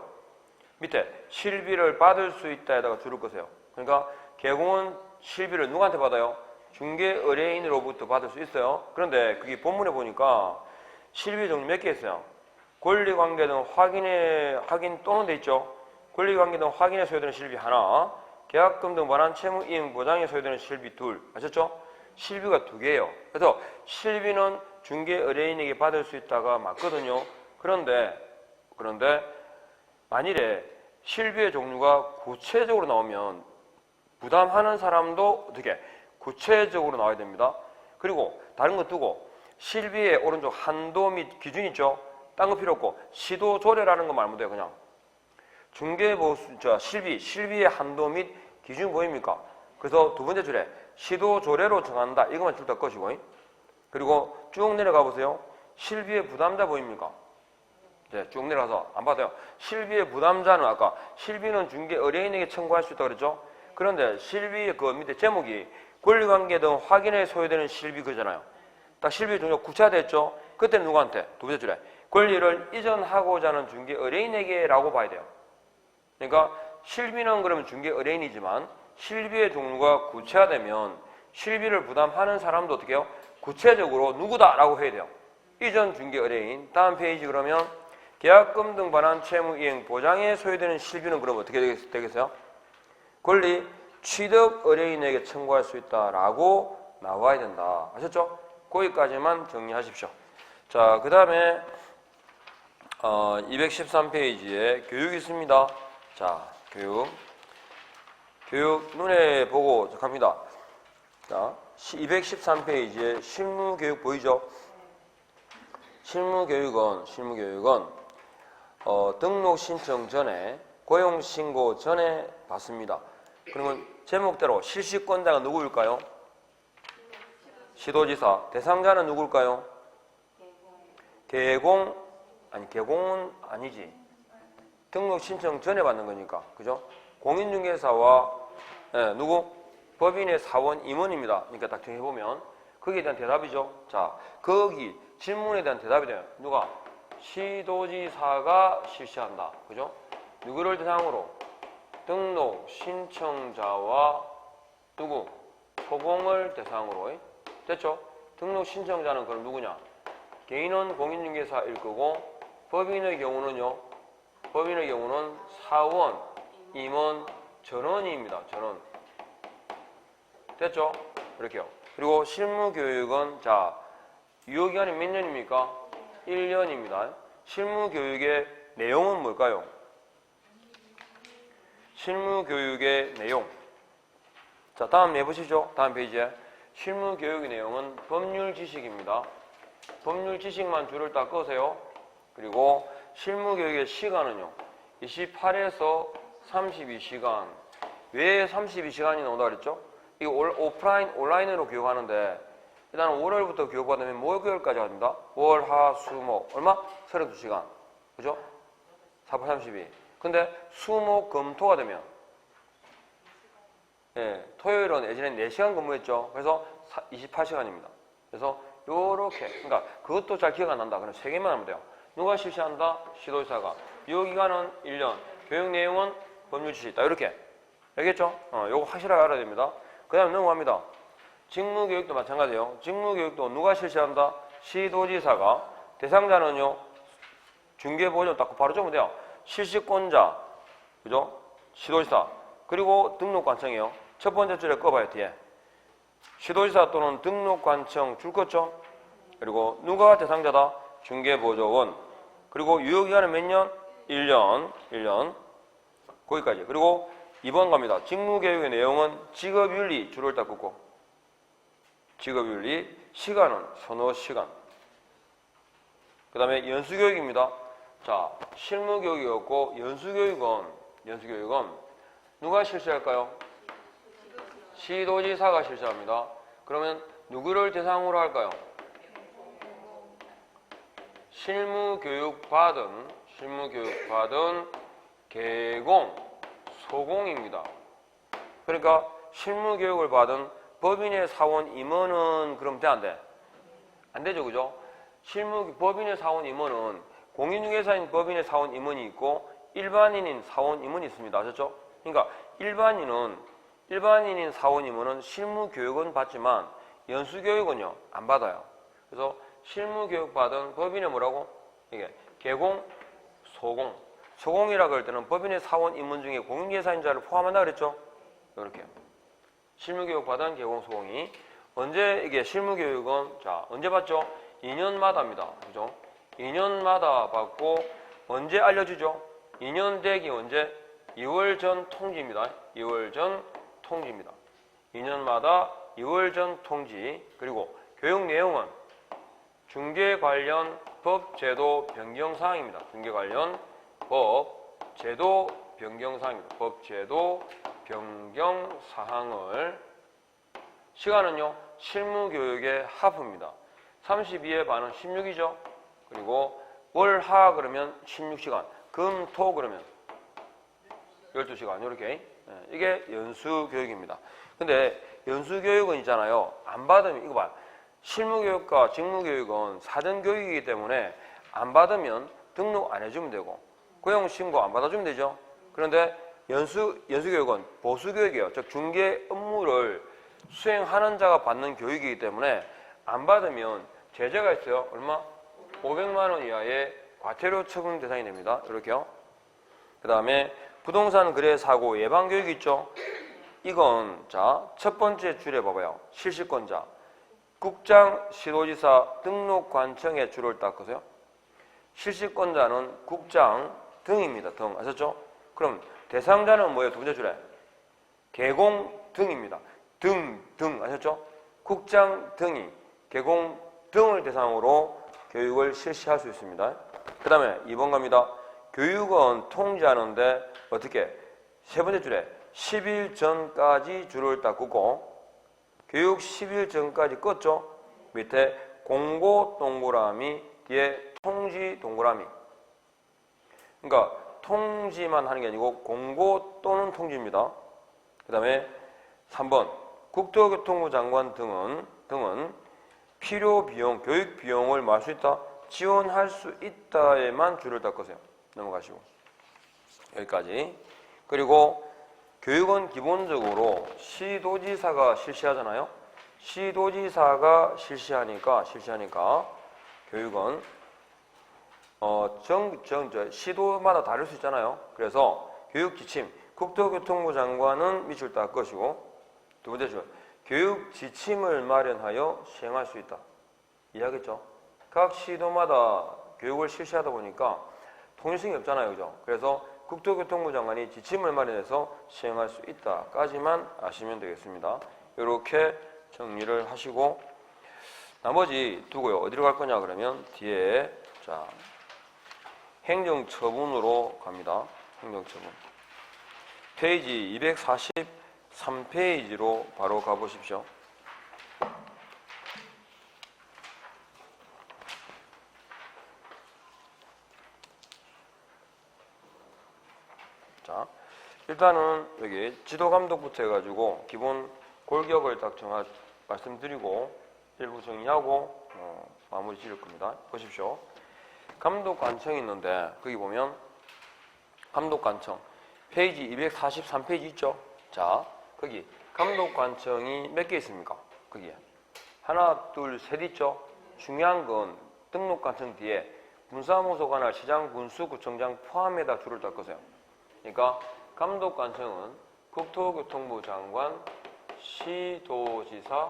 밑에 실비를 받을 수 있다에다가 줄을 끄세요. 그러니까 개공은 실비를 누구한테 받아요? 중개 의뢰인으로부터 받을 수 있어요. 그런데 그게 본문에 보니까 실비 종류 몇 개 있어요. 권리관계 등 확인 또는 돼 있죠. 권리관계 등 확인에 소요되는 실비 하나, 계약금 등 반환 채무 이행 보장에 소요되는 실비 둘. 아셨죠? 실비가 두 개예요. 그래서 실비는 중개 의뢰인에게 받을 수 있다가 맞거든요. 그런데 만일에 실비의 종류가 구체적으로 나오면 부담하는 사람도 어떻게 구체적으로 나와야 됩니다. 그리고 다른 거 두고 실비의 오른쪽 한도 및 기준 있죠. 딴 거 필요 없고 시도 조례라는 거 말면 돼요. 그냥 중개보수 실비의 한도 및 기준 보입니까? 그래서 두 번째 줄에 시도 조례로 정한다. 이것만 줄다 것이고 그리고 쭉 내려가 보세요. 실비의 부담자 보입니까? 이제 쭉 내려가서 안 봐도요. 실비의 부담자는 아까 실비는 중개 의뢰인에게 청구할 수 있다고 그랬죠. 그런데 실비의 그 밑에 제목이 권리관계 등 확인에 소요되는 실비 그잖아요. 딱 실비 종류가 구체화됐죠. 그때는 누구한테? 두 번째 줄에 권리를 이전하고자 하는 중개 의뢰인에게라고 봐야 돼요. 그러니까 실비는 그러면 중개 의뢰인이지만 실비의 종류가 구체화되면 실비를 부담하는 사람도 어떻게 해요? 구체적으로 누구다라고 해야 돼요. 이전 중개 의뢰인. 다음 페이지 그러면 계약금 등 반환 채무 이행 보장에 소요되는 실비는 그럼 어떻게 되겠어요? 권리 취득 의뢰인에게 청구할 수 있다라고 나와야 된다. 아셨죠? 거기까지만 정리하십시오. 자, 그 다음에 213페이지에 교육이 있습니다. 자, 교육 눈에 보고 갑니다. 자, 213페이지에 실무교육 보이죠? 실무교육은 등록 신청 전에 고용신고 전에 받습니다. 그러면 제목대로 실시권자가 누구일까요? 시도지사. 대상자는 누구일까요? 개공은 아니지. 등록 신청 전에 받는 거니까. 그죠? 공인중개사와 누구? 법인의 사원 임원입니다. 그러니까 딱 정해보면 거기에 대한 대답이죠. 자, 거기 질문에 대한 대답이 돼요. 누가? 시도지사가 실시한다. 그죠? 누구를 대상으로? 등록 신청자와 누구? 소공을 대상으로. 됐죠? 등록 신청자는 그럼 누구냐? 개인은 공인중개사일 거고 법인의 경우는요. 법인의 경우는 사원, 임원, 전원입니다. 전원. 됐죠? 이렇게요. 그리고 실무교육은 자 유효기간이 몇 년입니까? 1년입니다. 실무교육의 내용은 뭘까요? 실무교육의 내용. 자, 다음 내보시죠. 다음 페이지에. 실무교육의 내용은 법률 지식입니다. 법률 지식만 줄을 딱 꺼세요. 그리고 실무교육의 시간은요. 28에서 32시간. 왜 32시간이 나온다 그랬죠? 이거 오프라인, 온라인으로 교육하는데 일단 월요일부터 교육받으면 목요일까지 합니다. 월, 화, 수, 목. 얼마? 32시간. 그죠? 4, 8, 32. 근데 수, 목, 금, 토가 되면 토요일은 예전에 4시간 근무했죠. 그래서 28시간입니다. 그래서 요렇게 그러니까 그것도 잘 기억 안 난다. 그럼 3개만 하면 돼요. 누가 실시한다? 시도지사가. 유효기간은 1년. 교육 내용은 법률 지시. 딱 이렇게. 알겠죠? 요거 확실하게 알아야 됩니다. 그 다음에 넘어갑니다. 직무교육도 마찬가지예요. 직무교육도 누가 실시한다? 시도지사가. 대상자는요. 중개보조 딱 바로 적으면 돼요. 실시권자. 그죠? 시도지사. 그리고 등록관청이에요. 첫 번째 줄에 꺼봐요. 뒤에. 시도지사 또는 등록관청 줄 거죠? 그리고 누가 대상자다? 중개보조원. 그리고 유효기간은 몇 년? 1년. 거기까지. 그리고 2번 갑니다. 직무교육의 내용은 직업윤리 줄을 딱 긋고 직업윤리. 시간은 서너 시간. 그 다음에 연수교육입니다. 자, 실무교육이었고 연수교육은 누가 실시할까요? 시도지사가 실시합니다. 그러면 누구를 대상으로 할까요? 실무교육 받은 개공, 소공입니다. 그러니까 실무교육을 받은 법인의 사원 임원은 그럼 돼, 안 돼? 안 되죠, 그죠? 법인의 사원 임원은 공인중개사인 법인의 사원 임원이 있고 일반인인 사원 임원이 있습니다. 아셨죠? 그러니까 일반인은 일반인인 사원이면은 실무 교육은 받지만 연수 교육은요 안 받아요. 그래서 실무 교육 받은 법인의 뭐라고? 이게 개공, 소공. 소공이라 그럴 때는 법인의 사원 임원 중에 공인계사인자를 포함한다 그랬죠? 이렇게. 실무 교육 받은 개공, 소공이 언제 이게 실무 교육은 자 언제 받죠? 2년마다입니다. 그죠? 2년마다 받고 언제 알려주죠? 2년 되기 언제? 2월 전 통지입니다. 2월 전 통지입니다. 2년마다 2월 전 통지. 그리고 교육 내용은 중개 관련 법, 제도 변경 사항입니다. 중개 관련 법, 제도 변경 사항입니다. 법, 제도 변경 사항을 시간은요. 실무 교육의 하프입니다. 32의 반은 16이죠. 그리고 월, 하 그러면 16시간, 금, 토 그러면 12시간 이렇게 이게 연수 교육입니다. 근데 연수 교육은 있잖아요. 안 받으면 이거 봐요. 실무 교육과 직무 교육은 사전 교육이기 때문에 안 받으면 등록 안 해주면 되고 고용 신고 안 받아주면 되죠. 그런데 연수 교육은 보수 교육이에요. 즉 중개 업무를 수행하는 자가 받는 교육이기 때문에 안 받으면 제재가 있어요. 얼마? 500만 원 이하의 과태료 처분 대상이 됩니다. 이렇게요. 그 다음에 부동산 거래 사고 예방 교육 있죠. 이건 자 첫 번째 줄에 봐봐요. 실시권자, 국장, 시도지사, 등록관청의 줄을 닦으세요. 실시권자는 국장 등입니다. 등 아셨죠? 그럼 대상자는 뭐예요? 두 번째 줄에 개공 등입니다. 등 아셨죠? 국장 등이 개공 등을 대상으로 교육을 실시할 수 있습니다. 그 다음에 2번 갑니다. 교육은 통지하는데 어떻게? 세 번째 줄에 10일 전까지 줄을 닦고 교육 10일 전까지 껐죠? 밑에 공고 동그라미 뒤에 통지 동그라미. 그러니까 통지만 하는 게 아니고 공고 또는 통지입니다. 그 다음에 3번 국토교통부 장관 등은 필요 비용, 교육 비용을 뭐 할 수 있다? 지원할 수 있다에만 줄을 닦으세요. 넘어가시고 여기까지. 그리고 교육은 기본적으로 시도지사가 실시하잖아요. 시도지사가 실시하니까 교육은 시도마다 다를 수 있잖아요. 그래서 교육 지침 국토교통부 장관은 밑줄 닦을 것이고 두 번째 줄 교육 지침을 마련하여 시행할 수 있다. 이해하겠죠? 각 시도마다 교육을 실시하다 보니까 통일성이 없잖아요. 그죠? 그래서 국토교통부 장관이 지침을 마련해서 시행할 수 있다까지만 아시면 되겠습니다. 이렇게 정리를 하시고 나머지 두고요. 어디로 갈 거냐 그러면 뒤에 자 행정처분으로 갑니다. 행정처분. 페이지 243페이지로 바로 가보십시오. 자, 일단은 여기 지도감독부터 해가지고 기본 골격을 딱 말씀드리고 일부 정리하고 마무리 지을 겁니다. 보십시오. 감독관청이 있는데 거기 보면 감독관청 페이지 243페이지 있죠? 자, 거기 감독관청이 몇 개 있습니까? 거기에 하나, 둘, 셋 있죠? 중요한 건 등록관청 뒤에 분사무소 관할 시장, 군수, 구청장 포함해다 줄을 닦으세요. 그러니까 감독관청은 국토교통부 장관, 시도지사,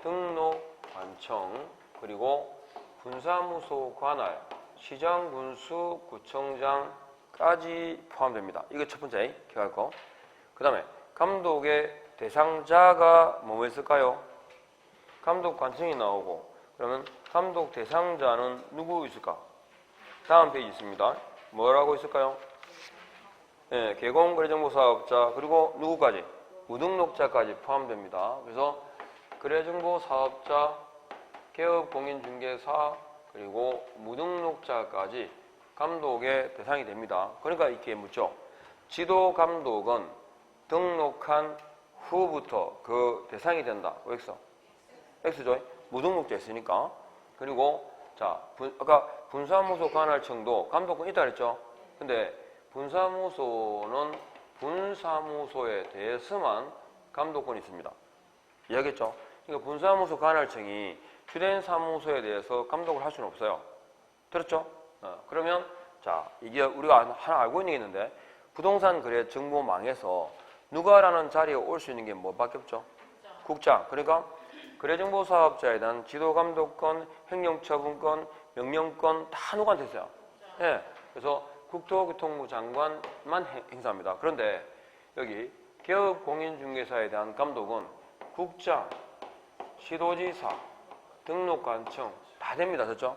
등록관청, 그리고 분사무소 관할, 시장, 군수, 구청장까지 포함됩니다. 이거 첫 번째 기억할 거. 그 다음에 감독의 대상자가 뭐뭐 있을까요? 감독관청이 나오고 그러면 감독 대상자는 누구 있을까? 다음 페이지 있습니다. 뭐라고 있을까요? 네, 개공거래정보사업자 그리고 누구까지? 무등록자까지 포함됩니다. 그래서 거래정보사업자, 개업공인중개사 그리고 무등록자까지 감독의 대상이 됩니다. 그러니까 이렇게 묻죠. 지도감독은 등록한 후부터 그 대상이 된다. X. X죠. 무등록자 있으니까. 그리고 자, 아까 분사무소 관할청도 감독권 있다 그랬죠. 근데 분사무소는 분사무소에 대해서만 감독권이 있습니다. 이해하겠죠? 그러니까 분사무소 관할청이 주된 사무소에 대해서 감독을 할 수는 없어요. 들었죠? 그러면 자, 이게 우리가 하나 알고 있는 게 있는데 부동산 거래 정보망에서 누가라는 자리에 올 수 있는 게 뭐밖에 없죠? 국장. 그러니까 거래정보 사업자에 대한 지도감독권, 행정처분권, 명령권 다 누구한테 있어요? 예. 그래서 국토교통부 장관만 행사합니다. 그런데 여기 개업공인중개사에 대한 감독은 국장, 시도지사, 등록관청 다 됩니다. 됐죠?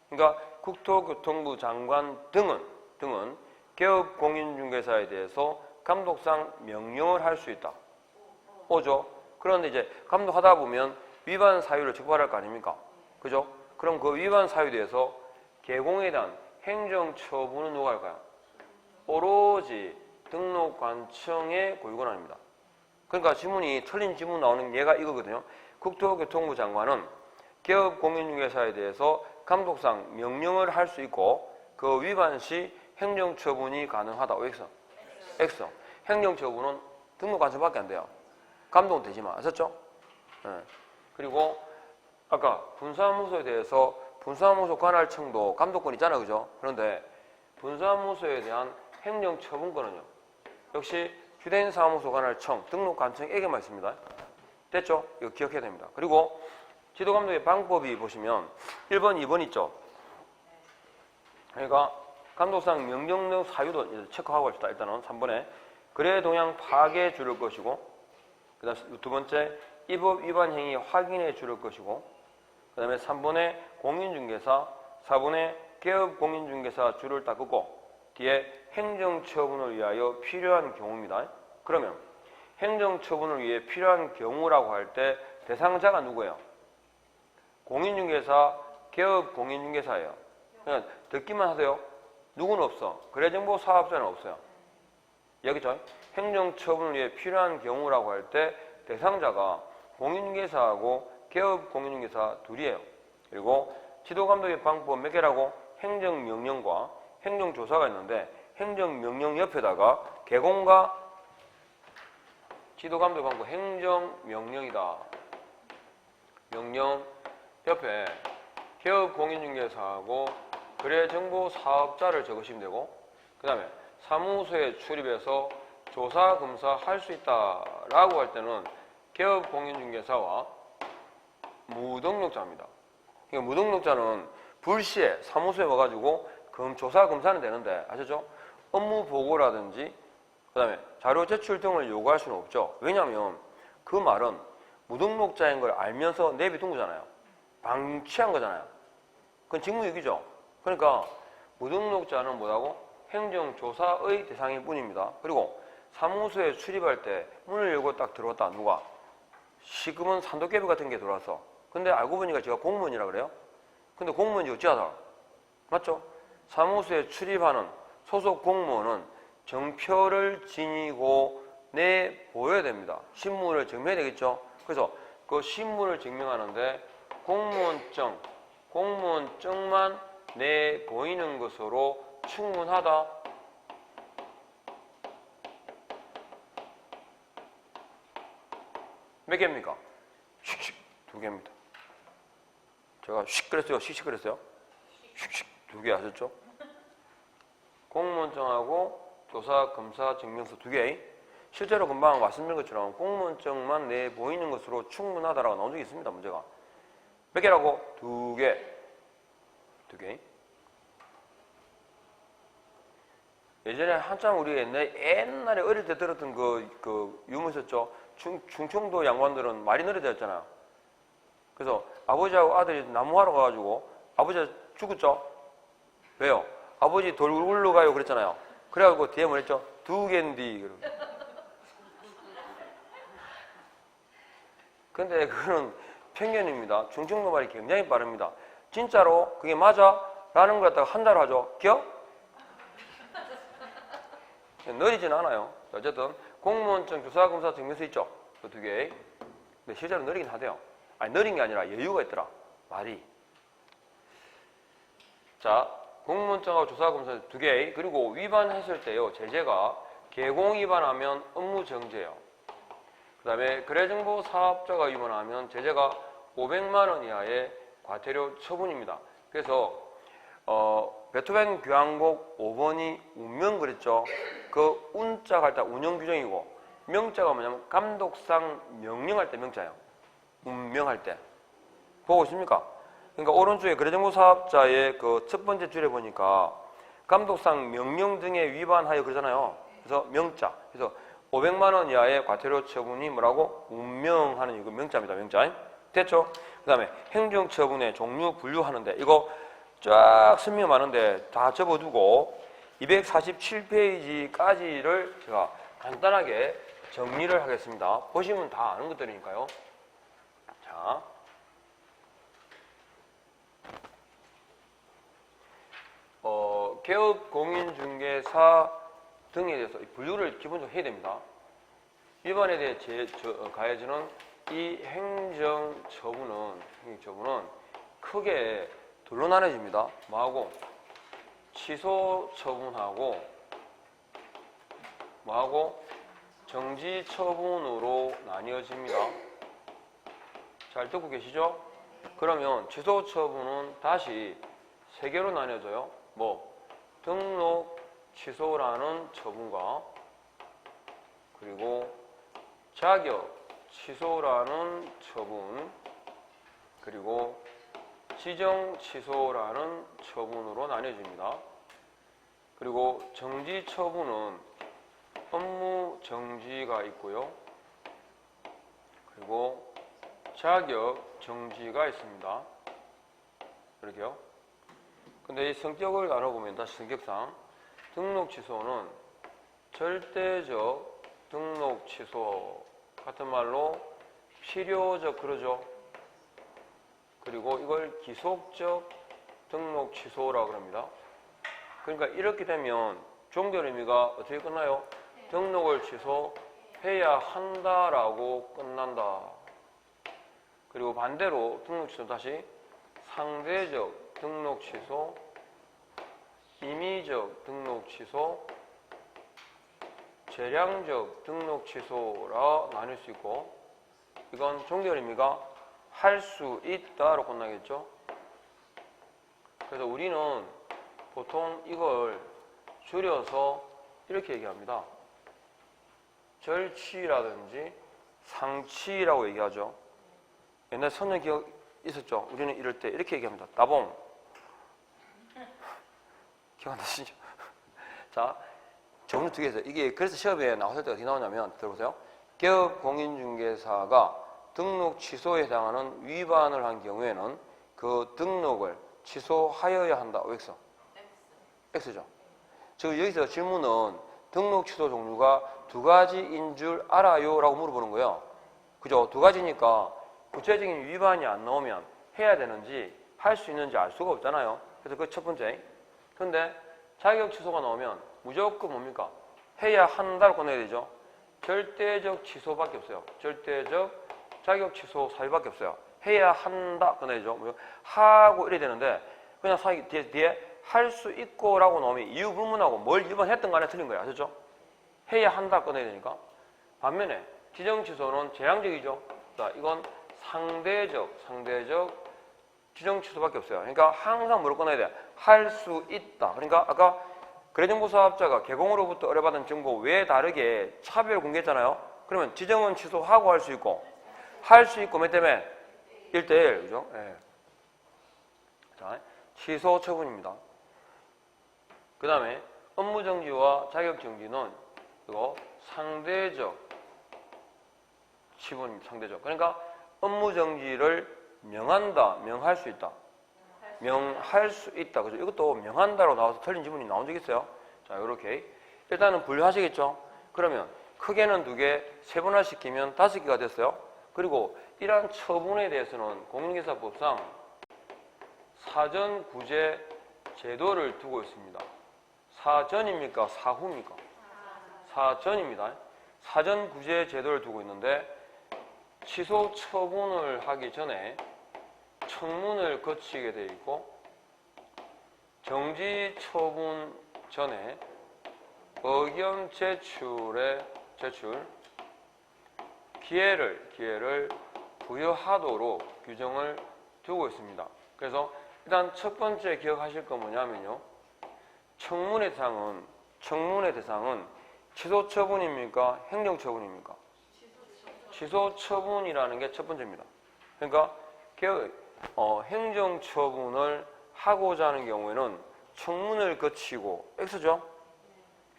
그러니까 국토교통부 장관 등은 개업공인중개사에 대해서 감독상 명령을 할 수 있다. 오죠? 그런데 이제 감독하다 보면 위반 사유를 적발할 거 아닙니까? 그죠? 그럼 그 위반 사유에 대해서 개공에 대한 행정처분은 누가 할까요? 오로지 등록관청의 고유권한입니다. 그러니까 지문이 틀린 지문 나오는 예가 이거거든요. 국토교통부 장관은 개업공인중개사에 대해서 감독상 명령을 할 수 있고 그 위반 시 행정처분이 가능하다. X. X. 행정처분은 등록관청밖에 안 돼요. 감독은 되지만 아셨죠? 네. 그리고 아까 분사무소에 대해서 분사무소 관할청도 감독권 있잖아요. 그죠? 그런데 분사무소에 대한 행정처분권은요. 역시 주된 사무소 관할청 등록관청에게만 있습니다. 됐죠? 이거 기억해야 됩니다. 그리고 지도감독의 방법이 보시면 1번, 2번 있죠? 그러니까 감독상 명령력 사유도 체크하고 합시다. 일단은 3번에 거래 동향 파악해 줄 것이고 그 다음 두 번째 이법 위반 행위 확인해 줄 것이고 그 다음에 3번에 공인중개사 4번에 개업공인중개사 줄을 딱 긋고 뒤에 행정처분을 위하여 필요한 경우입니다. 그러면 행정처분을 위해 필요한 경우라고 할 때 대상자가 누구예요? 공인중개사, 개업공인중개사예요. 그냥 듣기만 하세요. 누구는 없어. 거래정보 사업자는 없어요. 여기죠. 행정처분을 위해 필요한 경우라고 할 때 대상자가 공인중개사하고 개업공인중개사 둘이에요. 그리고 지도감독의 방법 몇 개라고? 행정명령과 행정조사가 있는데 행정명령 옆에다가 개공과 지도감독 방법 행정명령이다. 명령 옆에 개업공인중개사하고 거래정보사업자를 적으시면 되고 그 다음에 사무소에 출입해서 조사, 검사 할 수 있다라고 할 때는 개업공인중개사와 무등록자입니다. 그러니까 무등록자는 불시에 사무소에 와가지고 조사, 검사는 되는데 아셨죠? 업무 보고라든지 그 다음에 자료 제출 등을 요구할 수는 없죠. 왜냐하면 그 말은 무등록자인 걸 알면서 내비둔 거잖아요. 방치한 거잖아요. 그건 직무유기죠. 그러니까 무등록자는 뭐라고? 행정조사의 대상일 뿐입니다. 그리고 사무소에 출입할 때 문을 열고 딱 들어왔다. 누가? 시급은 산도깨비 같은 게 들어왔어. 근데 알고 보니까 제가 공무원이라 그래요. 근데 공무원이 어찌하다? 맞죠? 사무소에 출입하는 소속 공무원은 정표를 지니고 내보여야 됩니다. 신분을 증명해야 되겠죠? 그래서 그 신분을 증명하는데 공무원증만 내보이는 것으로 충분하다. 몇 개입니까? 씩씩 2개입니다. 제가 씩 그랬어요? 씩씩 그랬어요? 씩씩 2개 하셨죠? 공무원증하고 조사, 검사, 증명서 2개. 실제로 금방 말씀드린 것처럼 공무원증만 내보이는 것으로 충분하다라고 나온 적이 있습니다. 문제가. 몇 개라고? 2개. 2개. 예전에 한참 우리 옛날에 어릴 때 들었던 그 유머 있었죠? 충청도 양반들은 말이 느려졌잖아요. 그래서 아버지하고 아들이 나무하러 가가지고 아버지가 죽었죠? 왜요? 아버지 돌 굴러 가요 그랬잖아요. 그래가지고 뒤에 뭐랬죠? 2개인디. 근데 그거는 편견입니다. 충청도 말이 굉장히 빠릅니다. 진짜로 그게 맞아? 라는 걸 갖다가 한자로 하죠. 기억? 느리진 않아요. 어쨌든 공무원증, 조사검사, 증명서 있죠? 그 2개. 근데 실제로 느리긴 하대요. 아니 느린 게 아니라 여유가 있더라. 말이. 자, 공무원증하고 조사검사 2개. 그리고 위반했을 때요. 제재가 개공 위반하면 업무 정지예요. 그 다음에 거래정보 사업자가 위반하면 제재가 500만 원 이하의 과태료 처분입니다. 그래서 베토벤 교향곡 5번이 운명 그랬죠. 그 운자가 할 때 운영 규정이고 명자가 뭐냐면 감독상 명령할 때 명자예요. 운명할 때. 보고 있습니까? 그러니까 오른쪽에 거래정보 사업자의 그 첫 번째 줄에 보니까 감독상 명령 등에 위반하여 그러잖아요. 그래서 명자. 그래서 500만 원 이하의 과태료 처분이 뭐라고? 운명하는 이거 명자입니다. 명자. 됐죠? 그 다음에 행정처분의 종류 분류하는데 이거 쫙 설명 많은데 다 접어두고 247페이지까지를 제가 간단하게 정리를 하겠습니다. 보시면 다 아는 것들이니까요. 자, 개업 공인중개사 등에 대해서 분류를 기본적으로 해야 됩니다. 위반에 대해 가해지는 이 행정처분은 크게 둘로 나눠집니다. 뭐하고? 취소처분하고 뭐하고? 정지처분으로 나뉘어집니다. 잘 듣고 계시죠? 그러면 취소처분은 다시 세 개로 나뉘어져요. 뭐? 등록 취소라는 처분과 그리고 자격 취소라는 처분 그리고 지정 취소라는 처분으로 나뉘어집니다. 그리고 정지 처분은 업무 정지가 있고요. 그리고 자격 정지가 있습니다. 이렇게요. 근데 이 성격을 나눠보면 다시 성격상 등록 취소는 절대적 등록 취소 같은 말로 필요적 그러죠. 그리고 이걸 기속적 등록 취소라고 합니다. 그러니까 이렇게 되면 종결 의미가 어떻게 끝나요? 등록을 취소해야 한다라고 끝난다. 그리고 반대로 등록 취소 다시 상대적 등록 취소, 임의적 등록 취소, 재량적 등록 취소라 나눌 수 있고 이건 종결 의미가 할 수 있다로 끝나겠죠. 그래서 우리는 보통 이걸 줄여서 이렇게 얘기합니다. 절취라든지 상취라고 얘기하죠. 옛날 선녀 기억 있었죠. 우리는 이럴 때 이렇게 얘기합니다. 따봉. 기억 안 나시죠? 자, 종류 두 개에서 이게 그래서 시험에 나왔을 때 어떻게 나오냐면 들어보세요. 개업 공인중개사가 등록 취소에 해당하는 위반을 한 경우에는 그 등록을 취소하여야 한다. X. X죠. 즉 여기서 질문은 등록 취소 종류가 두 가지인 줄 알아요? 라고 물어보는 거예요. 그죠? 두 가지니까 구체적인 위반이 안 나오면 해야 되는지 할 수 있는지 알 수가 없잖아요. 그래서 그 첫 번째. 그런데 자격 취소가 나오면 무조건 뭡니까? 해야 한다고 꺼내야 되죠. 절대적 취소밖에 없어요. 절대적 자격 취소 사유밖에 없어요. 해야 한다 꺼내야죠. 하고 이래야 되는데 그냥 뒤에 할 수 있고 라고 나오면 이유 불문하고 뭘 위반했던 간에 틀린 거예요. 아셨죠? 해야 한다 꺼내야 되니까. 반면에 지정 취소는 재량적이죠. 자, 이건 상대적 지정 취소밖에 없어요. 그러니까 항상 뭐를 꺼내야 돼? 할 수 있다. 그러니까 아까 거래정보 사업자가 개공으로부터 의뢰받은 정보 외에 다르게 차별 공개했잖아요. 그러면 지정은 취소하고 할 수 있고 몇 때문에 1대1 그죠? 예. 자, 취소 처분입니다. 그 다음에 업무 정지와 자격 정지는 이거 상대적 처분입니다. 상대적. 그러니까 업무 정지를 명한다, 명할 수 있다. 명할 수 있다. 그죠? 이것도 명한다로 나와서 틀린 지문이 나온 적 있어요. 자, 이렇게. 일단은 분류하시겠죠? 그러면 크게는 2개, 세분화시키면 5개가 됐어요. 그리고 이러한 처분에 대해서는 공인중개사법상 사전 구제 제도를 두고 있습니다. 사전입니까? 사후입니까? 사전입니다. 사전 구제 제도를 두고 있는데 취소 처분을 하기 전에 청문을 거치게 되어 있고 정지 처분 전에 의견 제출 기회를 부여하도록 규정을 두고 있습니다. 그래서 일단 첫 번째 기억하실 건 뭐냐면요. 청문회 대상은 취소 처분입니까? 행정 처분입니까? 취소 처분이라는 게 첫 번째입니다. 그러니까 행정 처분을 하고자 하는 경우에는 청문을 거치고 X죠?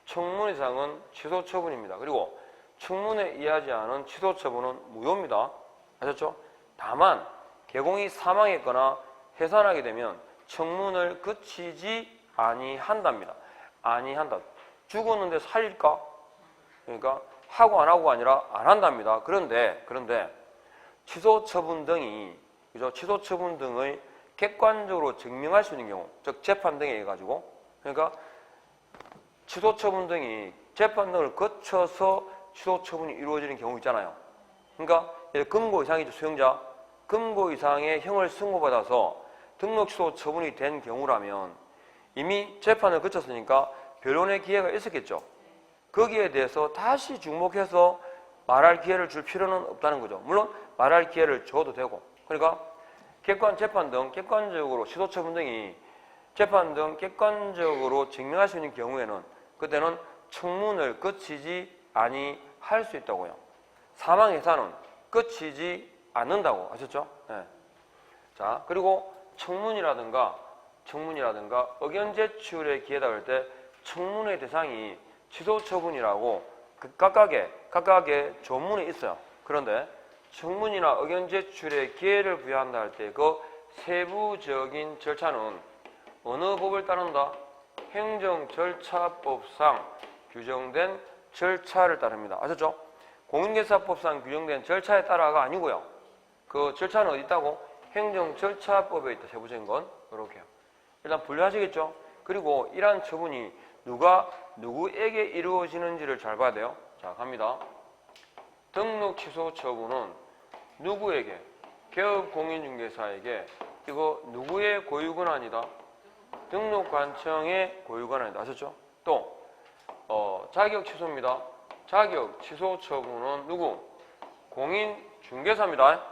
청문회 대상은 취소 처분입니다. 그리고 청문에 의하지 않은 취소 처분은 무효입니다. 아셨죠? 다만 개공이 사망했거나 해산하게 되면 청문을 거치지 아니한답니다. 아니한다. 죽었는데 살릴까? 그러니까 하고 안 하고가 아니라 안 한답니다. 그런데 취소 처분 등이 취소 처분 등의 객관적으로 증명할 수 있는 경우, 즉 재판 등에 의해 가지고, 그러니까 취소 처분 등이 재판 등을 거쳐서 취소 처분이 이루어지는 경우 있잖아요. 그러니까 금고 이상이죠, 수용자. 금고 이상의 형을 선고받아서 등록 취소 처분이 된 경우라면 이미 재판을 거쳤으니까 변론의 기회가 있었겠죠. 거기에 대해서 다시 주목해서 말할 기회를 줄 필요는 없다는 거죠. 물론 말할 기회를 줘도 되고. 그러니까 재판 등 객관적으로 취소 처분 등이 재판 등 객관적으로 증명할 수 있는 경우에는 그때는 청문을 거치지 아니할 수 있다고요. 사망 해산은 거치지 않는다고 아셨죠? 네. 자, 그리고 청문이라든가 의견 제출의 기회다 할 때 청문의 대상이 취소 처분이라고 각각의 조문이 있어요. 그런데 청문이나 의견 제출의 기회를 부여한다 할 때 그 세부적인 절차는 어느 법을 따른다? 행정절차법상 규정된 절차를 따릅니다. 아셨죠? 공인중개사법상 규정된 절차에 따라가 아니고요. 그 절차는 어디 있다고? 행정절차법에 있다. 세부적인 건 이렇게요. 일단 분류하시겠죠? 그리고 이러한 처분이 누구에게 이루어지는지를 잘 봐야 돼요. 자, 갑니다. 등록 취소 처분은 누구에게? 개업공인중개사에게. 이거 누구의 고유 권한이다? 등록관청의 고유 권한이다. 아셨죠? 또 자격 취소입니다. 자격 취소 처분은 누구? 공인중개사입니다.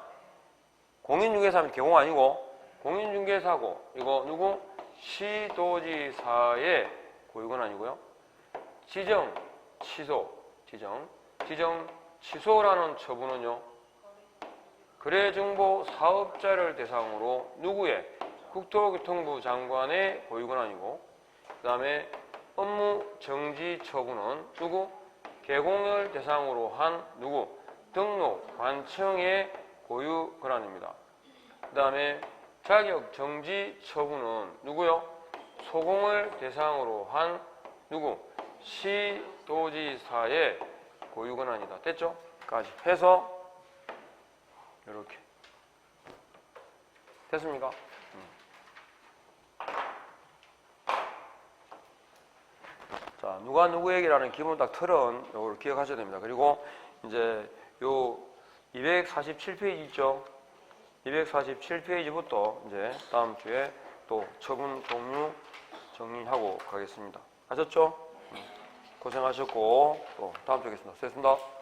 공인중개사는 개공 아니고 공인중개사고, 이거 누구? 시도지사의 고유 권한이고요. 지정 취소라는 처분은요, 거래정보 사업자를 대상으로 누구의? 국토교통부 장관의 고유 권한이고, 그 다음에 업무 정지 처분은 누구? 개공을 대상으로 한 누구? 등록관청의 고유 권한입니다. 그 다음에 자격 정지 처분은 누구요? 소공을 대상으로 한 누구? 시도지사의 고유 권한이다. 됐죠? 까지 해서 이렇게 됐습니까? 자, 누가 누구에게라는 기본 딱 틀은 이걸 기억하셔야 됩니다. 그리고 이제 요 247페이지 있죠? 247페이지부터 이제 다음 주에 또 처분 종류 정리하고 가겠습니다. 아셨죠? 고생하셨고 또 다음 주에 뵙겠습니다. 수고했습니다.